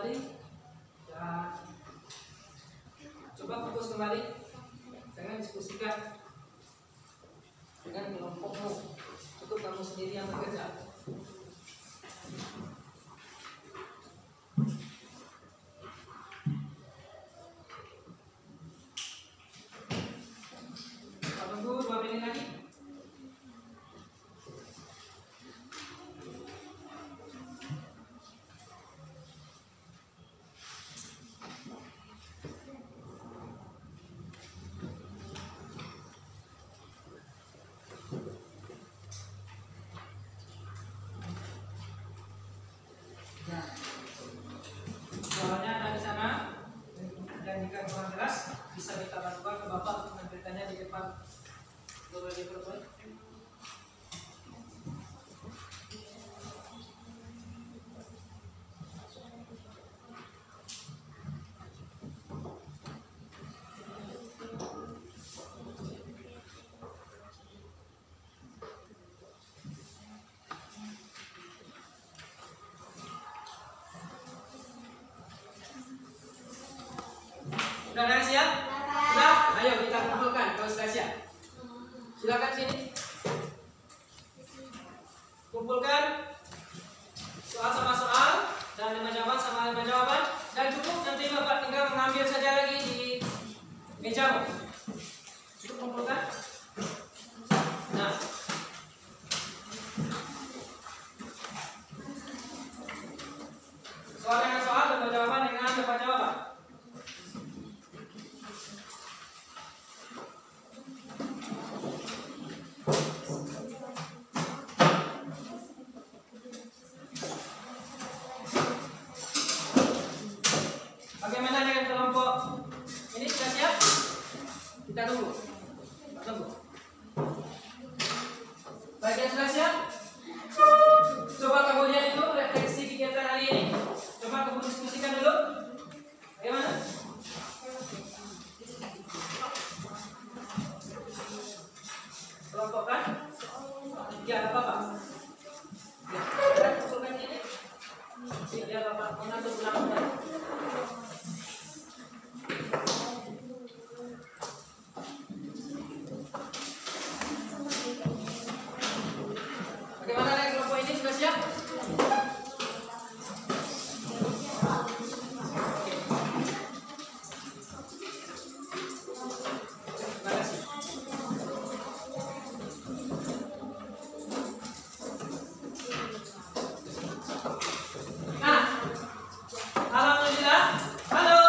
kembali dan coba fokus kembali dengan diskusikan dengan kelompokmu. Cukup kamu sendiri yang bekerja. Kita tunggu 2 menit lagi. Soalnya ada di sana, dan jika kurang jelas bisa minta bantuan ke Bapak untuk menampilkannya di depan berbagai pertemuan. Sudah ada siap? Sudah? Ayo kita kumpulkan kalau sudah siap. Silakan sini. Kumpulkan soal sama soal dan 5 jawaban sama 5 jawaban, dan cukup nanti Bapak tinggal mengambil saja lagi di mejamu. Cukup kumpulkan. Nah, soal dengan soal, 5 jawaban dengan 5 jawaban. Bagaimana dengan kelompok ini, sudah siap? Kita tunggu. Bagian sudah siap? Coba kamu lihat itu refleksi kegiatan hari ini. Coba kamu diskusikan dulu. Bagaimana? Kelompok kan? Ya, apa-apa. Ya, kita kumpulkan ini. Biar Bapak mengatur ulang-ulang. Bagaimana dengan kelompok ini, sudah siap? Terima kasih. Nah, alhamdulillah. Halo.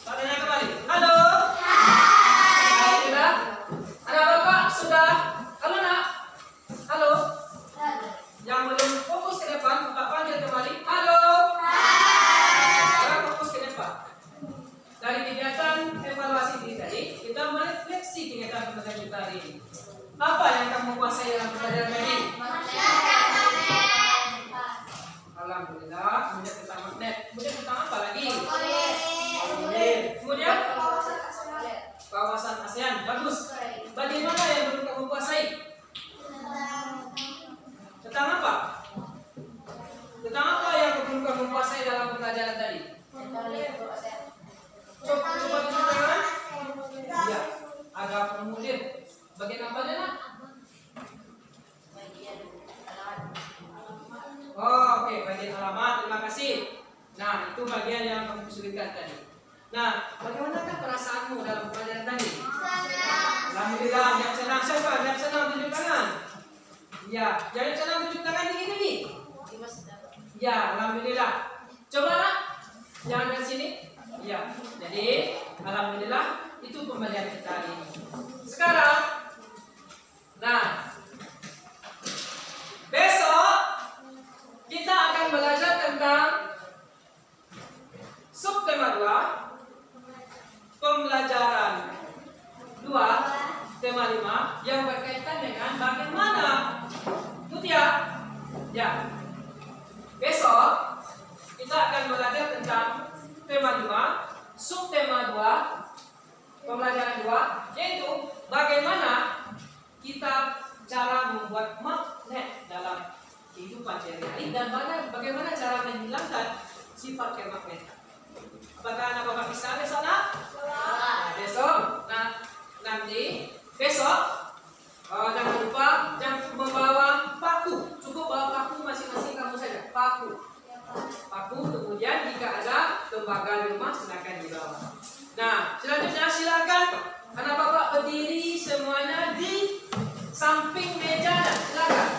Tanya kembali. Halo. Alhamdulillah. Anak Bapak sudah. Halo nak. Halo. Yang belum fokus ke depan, Bapak panggil kembali. Halo. Sekarang fokus ke depan. Dari kegiatan evaluasi diri tadi, kita merefleksi kegiatan pembelajaran kita hari ini. Apa yang kamu kuasai dalam pembelajaran ini? Alhamdulillah. Kemudian tentang magnet. Kemudian tentang apa lagi? Kemudian kawasan ASEAN. Bagus. Bagaimana yang belum kamu kuasai? Tentang apa? Tentang apa yang belum kamu kuasai dalam pembelajaran tadi? Coba tunjukkan. Ya, ada formulir. Bagian apa aja nak? Oh, oke, bagian alamat. Terima kasih. Nah, itu bagian yang kamu kesulitan tadi. Nah, bagaimanakah perasaanmu dalam pelajaran tadi? Alhamdulillah, yang senang siapa? Yang senang tunjuk tangan. Ya, yang senang tunjuk tangan tinggi-tinggi. Ya, alhamdulillah. Coba nak, jangan ke sini. Ya, jadi alhamdulillah itu pembelajaran kita hari ini. Sekarang, nah, besok kita akan belajar tentang subtema 2, pembelajaran 2, tema 5 yang berkaitan dengan bagaimana Mutia. Ya, besok kita akan belajar tentang tema 5, subtema 2, pembelajaran 2, yaitu bagaimana kita cara membuat magnet dalam kehidupan sehari-hari dan bagaimana cara sifat kemagnetan. Apakah anak bapak bisa besok nak? Nah, besok. Nah, nanti besok jangan lupa jangan membawa paku. Cukup bawa paku masing-masing kamu saja. Paku. Paku. Kemudian jika ada lembaga di rumah silakan dibawa. Nah, selanjutnya silakan anak bapak berdiri semuanya di samping meja. Silakan.